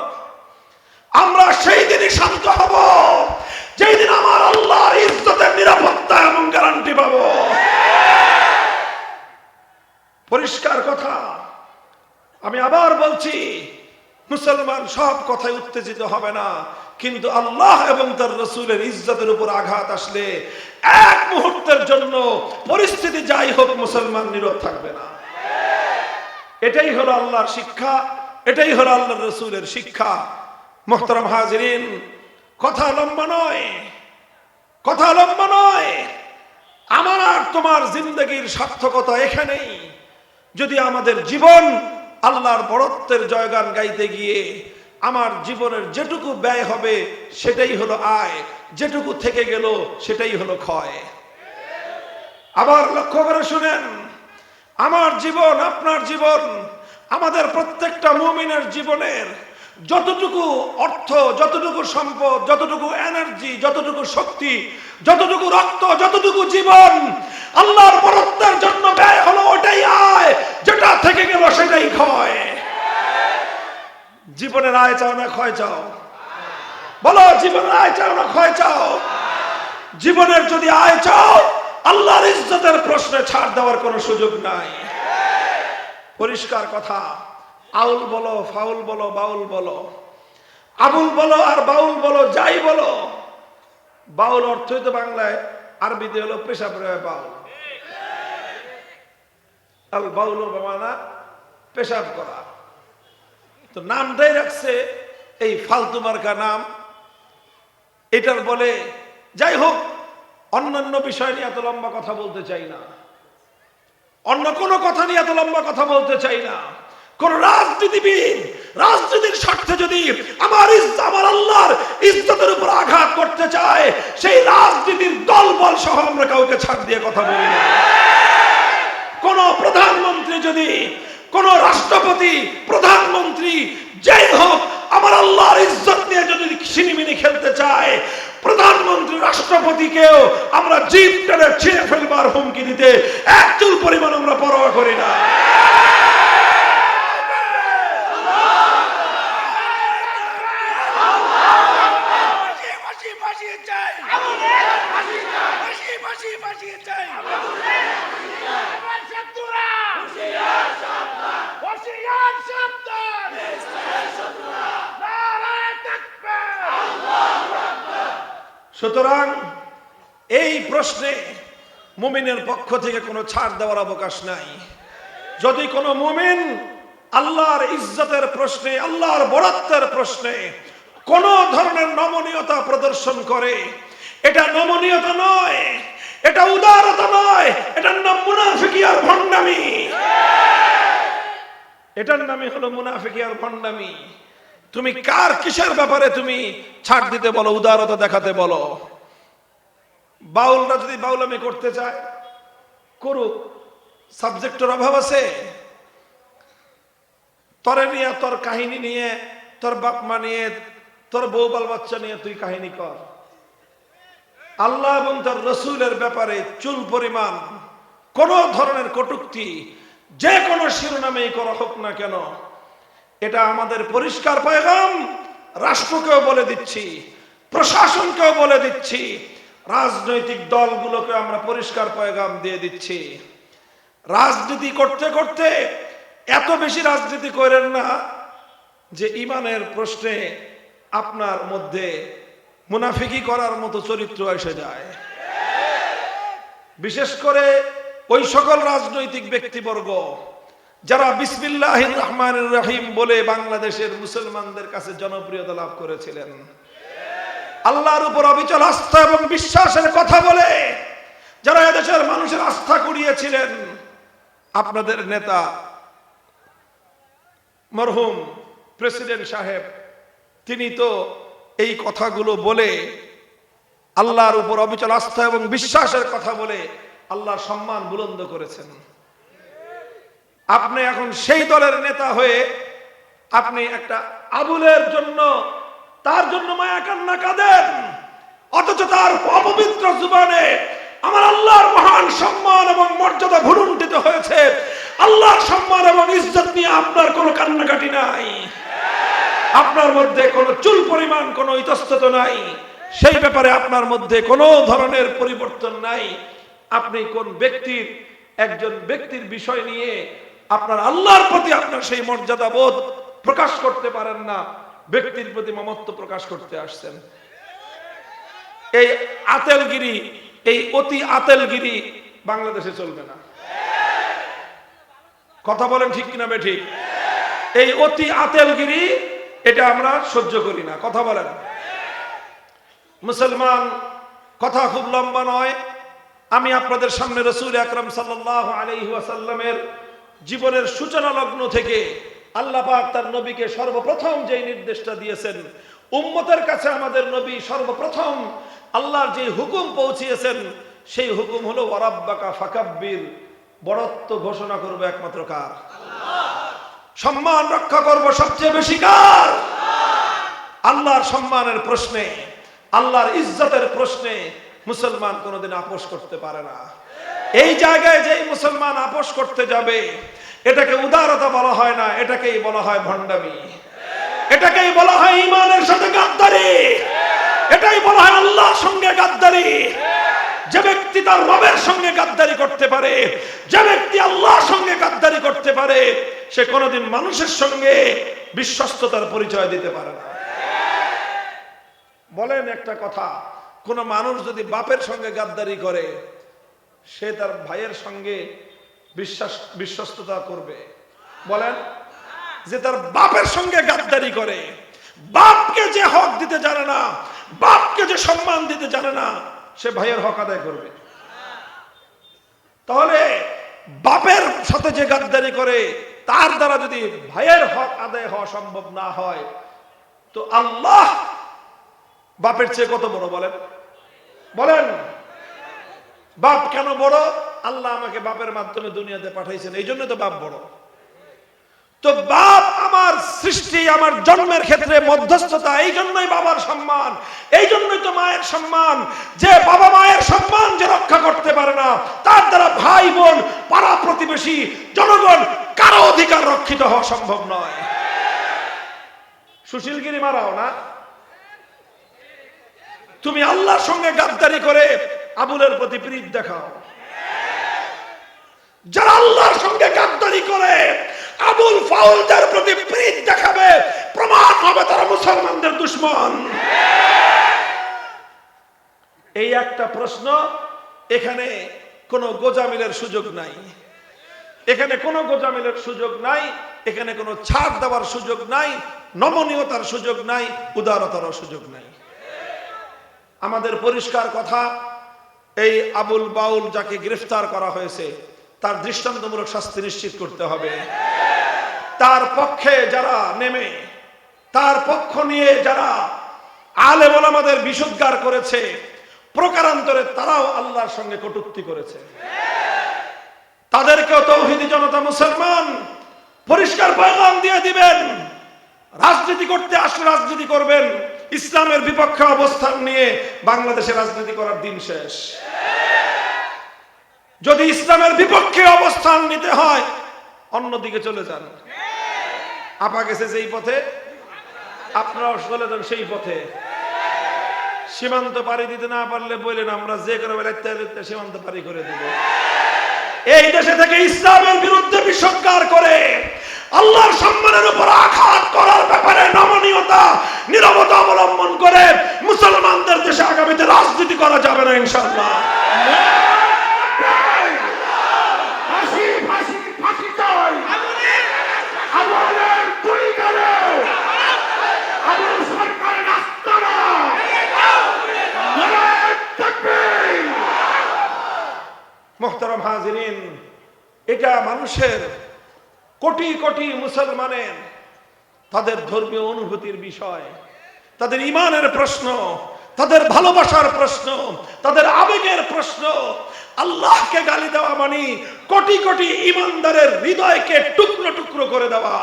আমরা সেই দিনই শান্ত হব যেই দিন আমার আল্লাহর ইজ্জতের নিরাপত্তা এবং গ্যারান্টি পাবো। পরিষ্কার কথা, আমি আবার বলছি, মুসলমান সব কথায় উত্তেজিত হবে না, কিন্তু আল্লাহ এবং তার রাসূলের ইজ্জতের উপর আঘাত আসলে এক মুহূর্তের জন্য পরিস্থিতি যাই হোক, মুসলমান নীরব থাকবে না। এটাই হলো আল্লাহর শিক্ষা, এটাই হলো আল্লাহর রাসূলের শিক্ষা। মুহতারাম হাজিরিন, কথা লম্বা নয়, কথা লম্বা নয়। আমার আর তোমার জিন্দগির সার্থকতা এখানেই। যদি আমাদের জীবন আল্লাহর বড়ত্বের জয়গান গাইতে গিয়ে আমার জীবনের যেটুকু ব্যয় হবে সেটাই হলো আয়, যেটুকু থেকে গেল সেটাই হলো ক্ষয়। আবার লক্ষ্য করে শুনেন, আমার জীবন, আপনার জীবন, আমাদের প্রত্যেকটা মুমিনের জীবনের যতটুকু অর্থ, যতটুকু সম্পদ, যতটুকু এনার্জি, যতটুকু শক্তি, যতটুকু রক্ত, যতটুকু জীবন আল্লাহর বরত্বের জন্য ব্যয় হলো ওটাই আয়, যেটা থেকে গেল সেটাই ক্ষয়। জীবনের আয় চাও না ক্ষয় চাও? বলো, জীবনের আয় চাও না ক্ষয় চাও? জীবনের যদি আয় চাও, আল্লাহর ইজ্জতের প্রশ্নে ছাড় দেওয়ার কোনো সুযোগ নাই। পরিষ্কার কথা। আউল বলো, ফাউল বলো, বাউল বলো, আবুল বলো আর বাউল বলো, যাই বলো, বাউল অর্থই তো বাংলায়, আরবিতে হলো পেশাব বাউল। আল বাউল বামানা পেশাব করা। তো নামটাই রাখছে এই ফালতু মার্কা নাম, এটার বলে। যাই হোক, অন্যান্য বিষয় নিয়ে এত লম্বা কথা বলতে চাই না, অন্য কোনো কথা নিয়ে এত লম্বা কথা বলতে চাই না। কোন রাজনীতিবিদ রাজনীতির স্বার্থে যদি আমার আল্লাহর ইজ্জতের উপর আঘাত করতে চায়, সেই রাজনীতির দলবল সহ আমরা কাউকে ছাড় দিয়ে কথা বলি না। কোন প্রধানমন্ত্রী যদি, কোন রাষ্ট্রপতি, প্রধানমন্ত্রী যেই হোক, আমার আল্লাহর ইজ্জত নিয়ে যদি ছিনিমিনি খেলতে চায়, প্রধানমন্ত্রী রাষ্ট্রপতিকেও আমরা জিভ টেনে ছিঁড়ে ফেলবার হুমকি দিতে এক চুল পরিমাণ আমরা পরোয়া করি না। সুতরাং এই প্রশ্নে মুমিনের পক্ষ থেকে কোনো ছাড় দেওয়ার অবকাশ নাই। যদি কোনো মুমিন আল্লাহর ইজ্জতের প্রশ্নে, আল্লাহর বরত্বের প্রশ্নে কোন ধরনের নমনীয়তা প্রদর্শন করে, এটা নমনীয়তা নয়, এটা উদারতা নয়, এটার নাম মুনাফিকি আর ভণ্ডামি। এটার নামই হলো মুনাফিকি আর ভণ্ডামি। তুমি কার কিসের ব্যাপারে তুমি ছাড় দিতে বলো, উদারতা দেখাতে বলো? বাউলরা যদি বাউলামি করতে চায় করুক, সাবজেক্টের অভাব আছে? তোরে নিয়ে, তোর কাহিনী নিয়ে, তোর বাপ মা নিয়ে, তোর বউ বাল বাচ্চা নিয়ে তুই কাহিনী কর। আল্লাহ এবং তার রসুলের ব্যাপারে চুল পরিমাণ কোন ধরনের কটূক্তি যে কোনো শিরোনামেই করা হোক না কেন, এটা আমাদের পরিষ্কার পয়গাম। রাষ্ট্রকেও বলে দিচ্ছি, প্রশাসনকেও বলে দিচ্ছি, রাজনৈতিক দলগুলোকে আমরা পরিষ্কার পয়গাম দিয়ে দিচ্ছি। রাজনীতি করতে করতে এত বেশি রাজনীতি করেন না যে ইমানের প্রশ্নে আপনার মধ্যে মুনাফিকি করার মতো চরিত্র এসে যায়। বিশেষ করে ওই সকল রাজনৈতিক ব্যক্তিবর্গ যারা বিসমিল্লাহির রহমানির রহিম বলে বাংলাদেশের মুসলমানদের কাছে জনপ্রিয়তা লাভ করেছিলেন, আল্লাহর উপর অবিচল আস্থা এবং বিশ্বাসের কথা বলে যারা এদেশের মানুষের আস্থা কুড়িয়েছিলেন। আপনাদের নেতা মরহুম প্রেসিডেন্ট সাহেব, তিনি তো এই কথাগুলো বলে, আল্লাহর উপর অবিচল আস্থা এবং বিশ্বাসের কথা বলে আল্লাহর সম্মান বুলন্দ করেছেন। আপনি এখন সেই দলের নেতা হয়ে আপনি একটা আবুলের জন্য, তার জন্য মায়া কান্না কাঁদেন, অথচ তার অপবিত্র জুবানে আমার আল্লাহর মহান সম্মান এবং মর্যাদা ভুলুণ্ঠিত হয়েছে। আল্লাহর সম্মান এবং ইজ্জত নিয়ে আপনার কোনো কান্নাকাটি নাই, আপনার মধ্যে কোনো চুল পরিমাণ কোনো ইতস্তত নাই, সেই ব্যাপারে আপনার মধ্যে কোনো ধরনের পরিবর্তন নাই। আপনি কোন ব্যক্তির, একজন ব্যক্তির বিষয় নিয়ে আপনার আল্লাহর প্রতি আপনার সেই মর্যাদা বোধ প্রকাশ করতে পারেন না, ব্যক্তির প্রতি মমত্ব প্রকাশ করতে আসছেন। এই আতেলগিরি, এই অতি আতেলগিরি বাংলাদেশে চলবে না। কথা বলেন ঠিক কিনা বেঠিক? এই অতি আতেলগিরি, এটা আমরা সহ্য করি না। কথা বলেন। মুসলমান, কথা খুব লম্বা নয়, আমি আপনাদের সামনে রাসূল আকরাম সাল্লাল্লাহু আলাইহি ওয়াসাল্লামের জীবনের সূচনা লগ্ন থেকে আল্লাহ পাক তার নবীকে সর্বপ্রথম যেই নির্দেশটা দিয়েছেন, উম্মতের কাছে আমাদের নবী সর্বপ্রথম আল্লাহর যে হুকুম পৌঁছিয়েছেন, সেই হুকুম হলো ওয়ারাব্বাকা ফাকাব্বির, বড়ত্ব ঘোষণা করবে একমাত্র কার? সম্মান রক্ষা করব সবচেয়ে বেশি কার? আল্লাহর সম্মানের প্রশ্নে, আল্লাহর ইজ্জতের প্রশ্নে মুসলমান কোনোদিন আপোষ করতে পারে না। এই জায়গায় যেই মুসলমান আপোষ করতে যাবে, এটাকে উদারতা বলা হয় না, এটাকেই বলা হয় ভণ্ডামি, এটাকেই বলা হয় ঈমানের সাথে গাদ্দারি, এটাই বলা হয় আল্লাহর সঙ্গে গাদ্দারি। যে ব্যক্তি তার রবের সঙ্গে গাদ্দারি করতে পারে, যে ব্যক্তি আল্লাহর সঙ্গে গাদ্দারি করতে পারে, সে কোনোদিন মানুষের সঙ্গে বিশ্বস্ততার পরিচয় দিতে পারে না। বলেন একটা কথা, কোন মানুষ যদি বাপের সঙ্গে গাদ্দারি করে, সে তার ভাইয়ের সঙ্গে বিশ্বস্ততা করবে? বলেন, যে তার বাপের সঙ্গে গাদ্দারি করে, বাপকে যে হক দিতে জানে না, বাপকে যে সম্মান দিতে জানে না, সে ভাইয়ের হক আদায় করবে? তাহলে বাপের সাথে যে গাদ্দারি করে, তার দ্বারা যদি ভাইয়ের হক আদায় হওয়া সম্ভব না হয়, তো আল্লাহ বাপের চেয়ে কত বড়? বলেন বলেন, বাপ কেন বড়? আল্লাহ আমাকে বাপের মাধ্যমে দুনিয়াতে পাঠাইছেন, এই জন্য তো বাপ বড়। তো বাপ আমার সৃষ্টি, আমার জন্মের ক্ষেত্রে মধ্যস্থতা, এই জন্যই বাবার সম্মান, এই জন্যই তো মায়ের সম্মান। যে বাবা মায়ের সম্মান যে রক্ষা করতে পারে না, তার দ্বারা ভাই বোন, পাড়া প্রতিবেশী, জনগণ কারো অধিকার রক্ষিত হওয়া সম্ভব নয়। সুশীলগিরি মারাও না। তুমি আল্লাহর সঙ্গে গাদ্দারি করে আবুলের প্রতি প্রীত দেখাও। যারা আল্লাহর সঙ্গে গাদ্দারি করে আবুল ফাউলদের প্রতি প্রীত দেখাবে, প্রমাণ হবে তারা মুসলমানদের দুশমন। এই একটা প্রশ্ন, এখানে কোনো গোজামিলের সুযোগ নাই, এখানে কোনো গোজামিলের সুযোগ নাই, এখানে কোনো ছাড় দেওয়ার সুযোগ নাই, নমনীয়তার সুযোগ নাই, উদারতারও সুযোগ নাই। আমাদের পরিষ্কার কথা, এই আবুল বাউল যাকে গ্রেফতার করা হয়েছে, তার দৃষ্টান্তমূলক শাস্তি নিশ্চিত করতে হবে। তার পক্ষে যারা নেমে, তার পক্ষ নিয়ে যারা আলেম ওলামাদের বিশুদ্ধার করেছে, প্রকারান্তরে তারাও আল্লাহর সঙ্গে কটূক্তি করেছে। তাদেরকেও তৌহিদি জনতা মুসলমান পরিষ্কার পয়গাম দিয়ে দিবেন, রাজনীতি করতে আসলে রাজনীতি করবেন, ইসলামের বিপক্ষে অবস্থান নিয়ে বাংলাদেশে রাজনীতি করার দিন শেষ। যদি ইসলামের বিপক্ষে অবস্থান নিতে হয়, অন্যদিকে চলে যান। আপা গেছে যেই পথে, আপনারাও চলে যান সেই পথে। সীমান্ত পাড়ি দিতে না পারলে বললেন, আমরা যে করে বেলাতে সীমান্ত পাড়ি করে দেব। এই দেশে থেকে ইসলামের বিরুদ্ধে বিসংকার করে আল্লাহর সম্মানের উপর আঘাত করার ব্যাপারে নমনীয়তা, নীরবতা অবলম্বন করে মুসলমানদের দেশে আগামীতে রাজনীতি করা যাবে না ইনশাআল্লাহ। মোহতারাম হাজিরিন, এটা মানুষের, কোটি কোটি মুসলমানের তাদের ধর্মীয় অনুভূতির বিষয়, তাদের ঈমানের প্রশ্ন, তাদের ভালোবাসার প্রশ্ন, তাদের আবেগের প্রশ্ন। আল্লাহকে গালি দেওয়া মানে কোটি কোটি ঈমানদারের হৃদয়কে টুকরো টুকরো করে দেওয়া,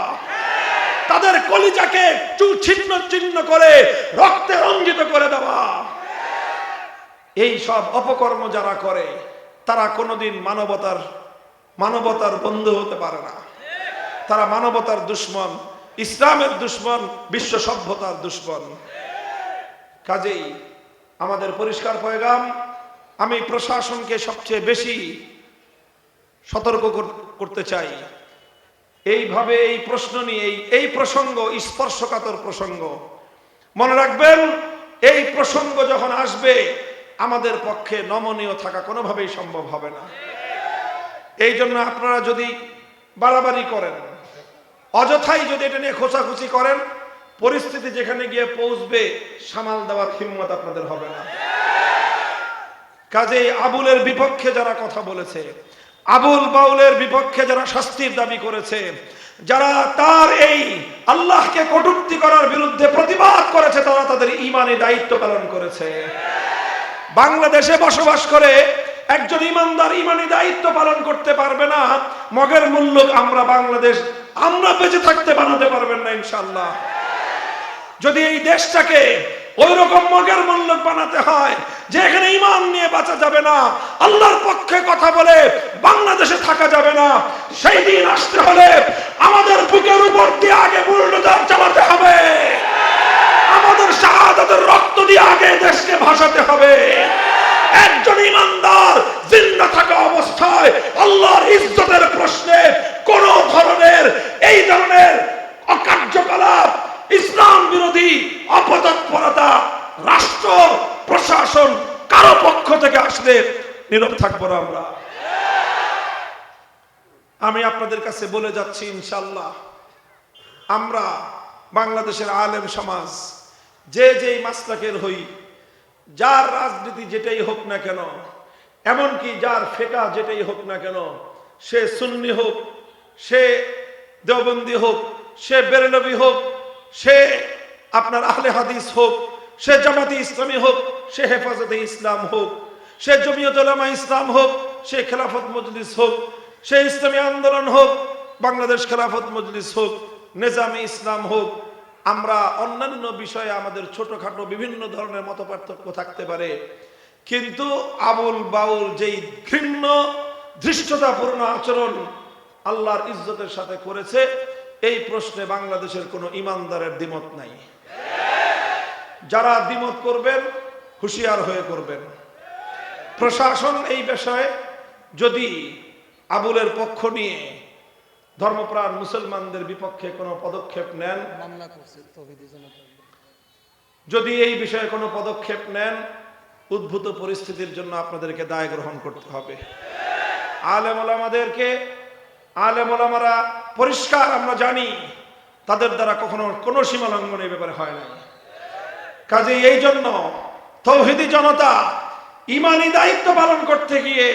তাদের কলিজাকে ছিন্ন ছিন্ন করে রক্তে রঞ্জিত করে দেওয়া। এই সব অপকর্ম যারা করে, তারা কোনোদিন মানবতার বন্ধু হতে পারে না। তারা মানবতার দুশমন, ইসলামের দুশমন, বিশ্ব সভ্যতার দুশমন। কাজেই আমাদের পরিষ্কার পয়গাম, আমি প্রশাসনকে সবচেয়ে বেশি সতর্ক করতে চাই। এইভাবে এই প্রশ্ন নিয়ে, এই প্রসঙ্গ স্পর্শকাতর প্রসঙ্গ, মনে রাখবেন, এই প্রসঙ্গ যখন আসবে আমাদের পক্ষে নমনীয় থাকা কোনোভাবেই সম্ভব হবে না। এই জন্য আপনারা যদি বাড়াবাড়ি করেন, অযথাই যদি এটা নিয়ে খোঁচাখুচি করেন, পরিস্থিতি যেখানে গিয়ে পৌঁছবে সামাল দেওয়ার হিম্মত আপনাদের হবে না। কাজেই আবুলের বিপক্ষে যারা কথা বলেছে, আবুল বাউলের বিপক্ষে যারা শাস্তির দাবি করেছে, যারা তার এই আল্লাহকে কটূক্তি করার বিরুদ্ধে প্রতিবাদ করেছে তারা তাদের ঈমানি দায়িত্ব পালন করেছে। বাংলাদেশে বসবাস করে একজন ঈমানদার ঈমানি দায়িত্ব পালন করতে পারবে না, মগের মূল্য আমরা বাংলাদেশ আমরা বেঁচে থাকতে বানাতে পারবেন না ইনশাআল্লাহ। যদি এই দেশটাকে ওই রকম মগের মূল্য বানাতে হয় যে এখানে ঈমান নিয়ে বাঁচা যাবে না, আল্লাহর পক্ষে কথা বলে বাংলাদেশে থাকা যাবে না, সেই দিন আসতে হলে আমাদের বুকের উপর দিয়ে আগে বুলডোজার চালাতে হবে, আমাদের শাহাদাতের রক্ত দিয়ে আগে দেশকে ভাসাতে হবে। একজন ঈমানদার জিন্দা থাকা অবস্থায় আল্লাহর ইজ্জতের প্রশ্নে কোন ধরনের এই ধরনের অকার্যকলাপ, ইসলাম বিরোধী অপতৎপরতা রাষ্ট্র প্রশাসন কারো পক্ষ থেকে আসলে নীরব থাকবো না আমরা। আমি আপনাদের কাছে বলে যাচ্ছি ইনশাআল্লাহ আমরা বাংলাদেশের আলেম সমাজ যে যেই মাসলাকের হই, যার রাজনীতি যেটাই হোক না কেন, এমনকি যার ফেকা যেটাই হোক না কেন, সে সুন্নি হোক, সে দেওবন্দি হোক, সে বেরেলভি হোক, সে আপনার আহলে হাদিস হোক, সে জামাতি ইসলামী হোক, সে হেফাজতে ইসলাম হোক, সে জমিয়ত উলামা ইসলাম হোক, সে খেলাফত মজলিস হোক, সে ইসলামী আন্দোলন হোক, বাংলাদেশ খেলাফত মজলিস হোক, নিজামী ইসলাম হোক, আমরা অন্যান্য বিষয়ে আমাদের ছোটখাটো বিভিন্ন ধরনের মতপার্থক্য থাকতে পারে, কিন্তু আবুল বাউল যেই ঘৃণ্য ধৃষ্টতাপূর্ণ আচরণ আল্লাহর ইজ্জতের সাথে করেছে, এই প্রশ্নে বাংলাদেশের কোনো ঈমানদারের দ্বিমত নাই। যারা দ্বিমত করবেন হুঁশিয়ার হয়ে করবেন। প্রশাসন এই বিষয়ে যদি আবুলের পক্ষ নিয়ে ধর্মপ্রাণ মুসলমানদের বিপক্ষে কোনো পদক্ষেপ নেন, যদি এই বিষয়ে কোনো পদক্ষেপ নেন, উদ্ভূত পরিস্থিতির জন্য আপনাদেরকে দায় গ্রহণ করতে হবে। আলেম ওলামাদেরকে, আলেম ওলামারা পরিষ্কার আমরা জানি তাদের দ্বারা কখনো কোনো সীমা লঙ্ঘন এই ব্যাপারে হয় না। কাজে এই জন্য তৌহিদি জনতা ঈমানি দায়িত্ব পালন করতে গিয়ে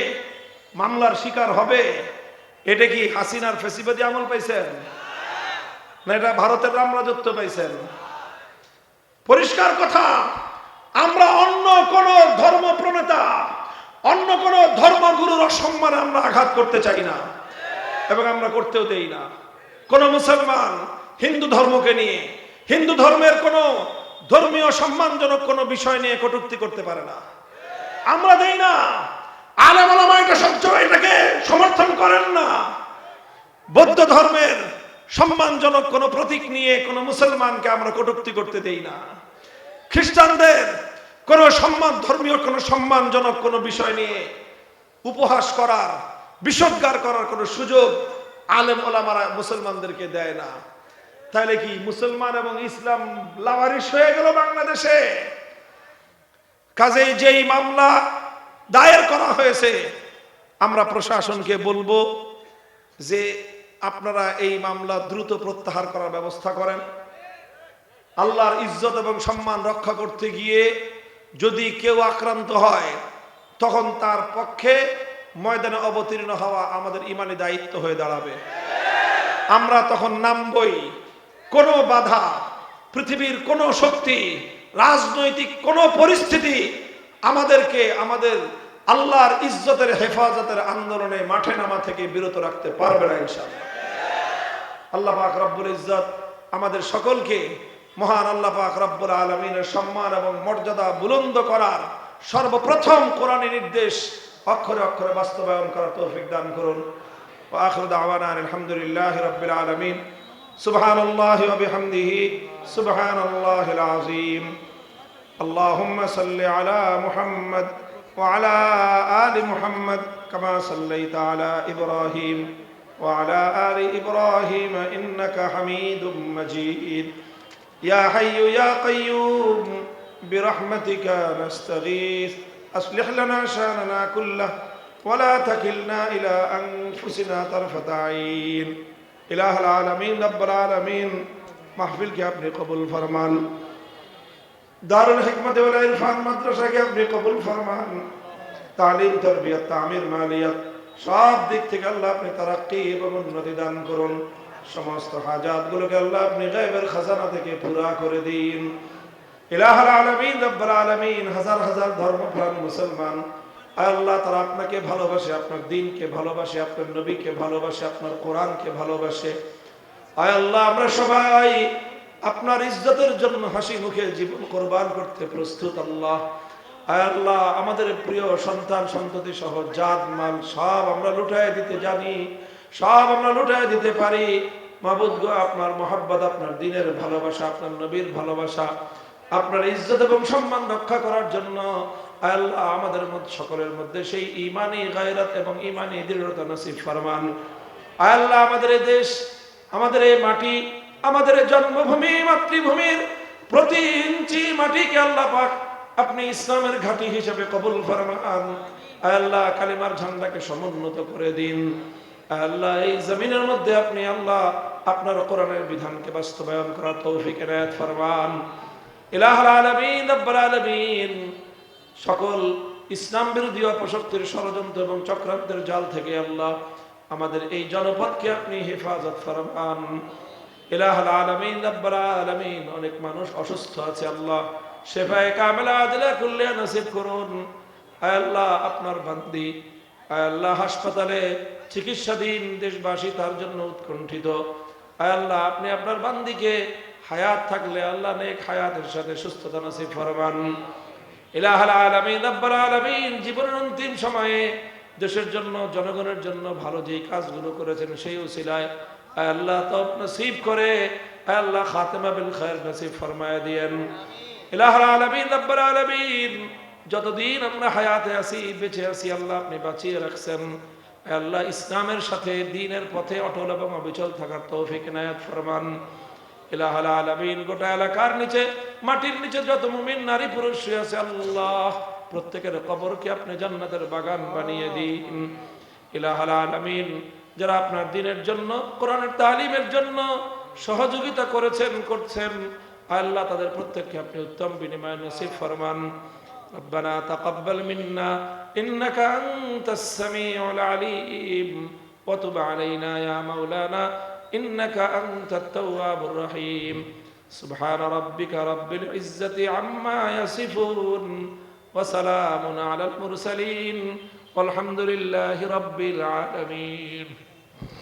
মামলার শিকার হবে। এটা কি হাসিনার ফেসিবাদী আমল পাইছেন, না এটা ভারতের রামরাজত্ব পাইছেন? পরিষ্কার কথা, আমরা অন্য কোন ধর্ম প্রণেতা, অন্য কোন ধর্মগুরুর অসম্মানে আমরা আঘাত করতে চাই না এবং আমরা করতেও দেই না। কোন মুসলমান হিন্দু ধর্মকে নিয়ে, হিন্দু ধর্মের কোন ধর্মীয় সম্মানজনক কোন বিষয় নিয়ে কটূক্তি করতে পারে না, আমরা দেই না। আলেম ওলামা এটা সহ্য, এটাকে সমর্থন করেন না। বৌদ্ধ ধর্মের সম্মানজনক কোন প্রতীক নিয়ে কোন মুসলমানকে আমরা কটূক্তি করতে দেই না। খ্রিস্টানদের কোন সম্মান, ধর্মীয় কোন সম্মানজনক কোন বিষয় নিয়ে উপহাস করার, বিষোদ্গার করার কোন সুযোগ আলেম ওলামারা মুসলমানদেরকে দেয় না। তাহলে কি মুসলমান এবং ইসলাম লাওয়ারিস হয়ে গেল বাংলাদেশে? কাজেই যেই মামলা দায়ের করা হয়েছে, আমরা প্রশাসনকে বলবো যে আপনারা এই মামলা দ্রুত প্রত্যাহার করার ব্যবস্থা করেন। আল্লাহর ইজ্জত এবং সম্মান রক্ষা করতে গিয়ে যদি কেউ আক্রান্ত হয়, তখন তার পক্ষে ময়দানে অবতীর্ণ হওয়া আমাদের ঈমানি দায়িত্ব হয়ে দাঁড়াবে। আমরা তখন নামবই। কোনো বাধা, পৃথিবীর কোনো শক্তি, রাজনৈতিক কোনো পরিস্থিতি আমাদেরকে আমাদের আল্লাহর ইজ্জতের হেফাজতের আন্দোলনে মাঠে নামা থেকে বিরত রাখতে পারবে না ইনশাআল্লাহ। আল্লাহ পাক রব্বুল ইজ্জত আমাদের সকলকে মহান আল্লাহ পাক রব্বুল আলামিনের সম্মান এবং মর্যাদা বুলন্দ করার সর্বপ্রথম কোরআনী নির্দেশ অক্ষরে অক্ষরে বাস্তবায়ন করার তৌফিক দান করুন। ওয়া আখিরু দাওয়ানা আলহামদুলিল্লাহি রাব্বিল আলামিন। সুবহানাল্লাহি ওয়া বিহামদিহি সুবহানাল্লাহিল আযীম। আল্লাহুম্মা সাল্লি আলা মুহাম্মদ ওয়া আলা আলি মুহাম্মদ কামা সাল্লাইতা আলা ইব্রাহিম ওয়া আলা আলি ইব্রাহিম ইন্নাকা হামিদুম মাজিদ। ইয়া হাইয়্যু ইয়া কাইয়্যুম বিরহমাতিকা নাস্তাগীথ أصلح لنا شأننا كله ولا تكلنا إلى أنفسنا طرفة عين। إله العالمين رب العالمين محفل के अपने कबूल फरमान, दारुल हिकमत वल इरफान मदरसा के अपने कबूल फरमान, तालीम तरबियत तामीर मालियत सब दिक থেকে আল্লাহ আপনি তারাক্কি এবং উন্নতি দান করুন। সমস্ত হাজাতগুলোকে আল্লাহ আপনি গায়বের খাজানা থেকে পুরা করে দিন। ইলাহুল আলামিন রব্বুল আলামিন, হাজার হাজার ধর্মপ্রাণ মুসলমান আল্লাহ তারা আপনাকে ভালোবাসে, আপনার দ্বীনকে ভালোবাসে, আপনার নবীকে ভালোবাসে, আপনার কোরআনকে ভালোবাসে। আয় আল্লাহ, আমরা সবাই আপনার ইজ্জতের জন্য হাসি মুখে জীবন কোরবান করতে প্রস্তুত। আল্লাহ, আয় আল্লাহ, আমাদের প্রিয় সন্তান সন্ততি সহ জাত মাল সব আমরা লুটায় দিতে জানি, সব আমরা লুটায় দিতে পারি। মাবুদ গো, আপনার মহব্বত, আপনার দ্বীনের ভালোবাসা, আপনার নবীর ভালোবাসা, আপনার ইজ্জত এবং সম্মান রক্ষা করার জন্য আল্লাহ আমাদের মধ্যে সকলের মধ্যে সেই ঈমানি গায়রাত এবং ঈমানি দৃঢ়তা নসিব ফরমান। আল্লাহ, আমাদের এই দেশ, আমাদের এই মাটি, আমাদের এই জন্মভূমি, মাতৃভূমির প্রতি ইঞ্চি মাটিকে আল্লাহ পাক আপনি ইসলামের ঘাঁটি হিসেবে কবুল ফরমান। আল্লাহ, কালিমার ঝান্ডাকে সমুন্নত করে দিন। আল্লাহ, এই জমিনের মধ্যে আপনি আল্লাহ আপনার কোরআনের বিধানকে বাস্তবায়ন করার তৌফিক এনায়েত ফরমান। ইলাহুল আলামিন রব্বুল আলামিন, সকল ইসলাম বিরোধী অপশক্তির ষড়যন্ত্র এবং চক্রান্তের জাল থেকে আল্লাহ আমাদের এই জনপদকে আপনি হেফাজত ফরমান। ইলাহুল আলামিন রব্বুল আলামিন, অনেক মানুষ অসুস্থ আছে, আল্লাহ শেফায়ে কামিলা আদিলা কুল্লিয়া নসিব করুন। আয় আল্লাহ, আপনার বান্দি আয় আল্লাহ হাসপাতালে চিকিৎসাধীন, দেশবাসী তার জন্য উৎকণ্ঠিত। আয় আল্লাহ, আপনি আপনার বান্দিকে হায়াত থাকলে আল্লাহ নেক হায়াতের সাথে সুস্থতা নসিব ফরমান। ইলাহুল আলামিন রব্বুল আলামিন, জীবনের অন্তিম সময়ে দেশের জন্য, জনগণের জন্য ভালো যেই কাজগুলো করেছেন সেই উসিলায় আয় আল্লাহ তওব নসিব করে আয় আল্লাহ খাতেমা বিল খায়র নসিব ফরমায় দিয়েন। ইলাহুল আলামিন রব্বুল আলামিন, যতদিন আমরা হায়াতে আছি, বেঁচে আছি, আল্লাহ আপনি বাঁচিয়ে রাখছেন। আয় আল্লাহ, ইসলামের সাথে দ্বীনের পথে অটল এবং অবিচল থাকার তৌফিক ইনায়াত ফরমান। ইলাহুল আলামিন, গোটা এলাকার নিচে, মাটির নিচে যত মুমিন নারী পুরুষ শুয়ে আছে, আল্লাহ প্রত্যেকের কবরকে আপনি জান্নাতের বাগান বানিয়ে দিন। ইলাহুল আলামিন, যারা আপনার দ্বীনের জন্য, কোরআনের তালিমের জন্য সহযোগিতা করেছেন, করছেন, আল্লাহ তাদের প্রত্যেককে আপনি উত্তম বিনিময় নসিব ফরমান। ربنا تقبل منا إنك أنت السميع العليم وتب علينا يا مولانا إنك أنت التواب الرحيم سبحان ربك رب العزة عما يصفون وسلام على المرسلين والحمد لله رب العالمين.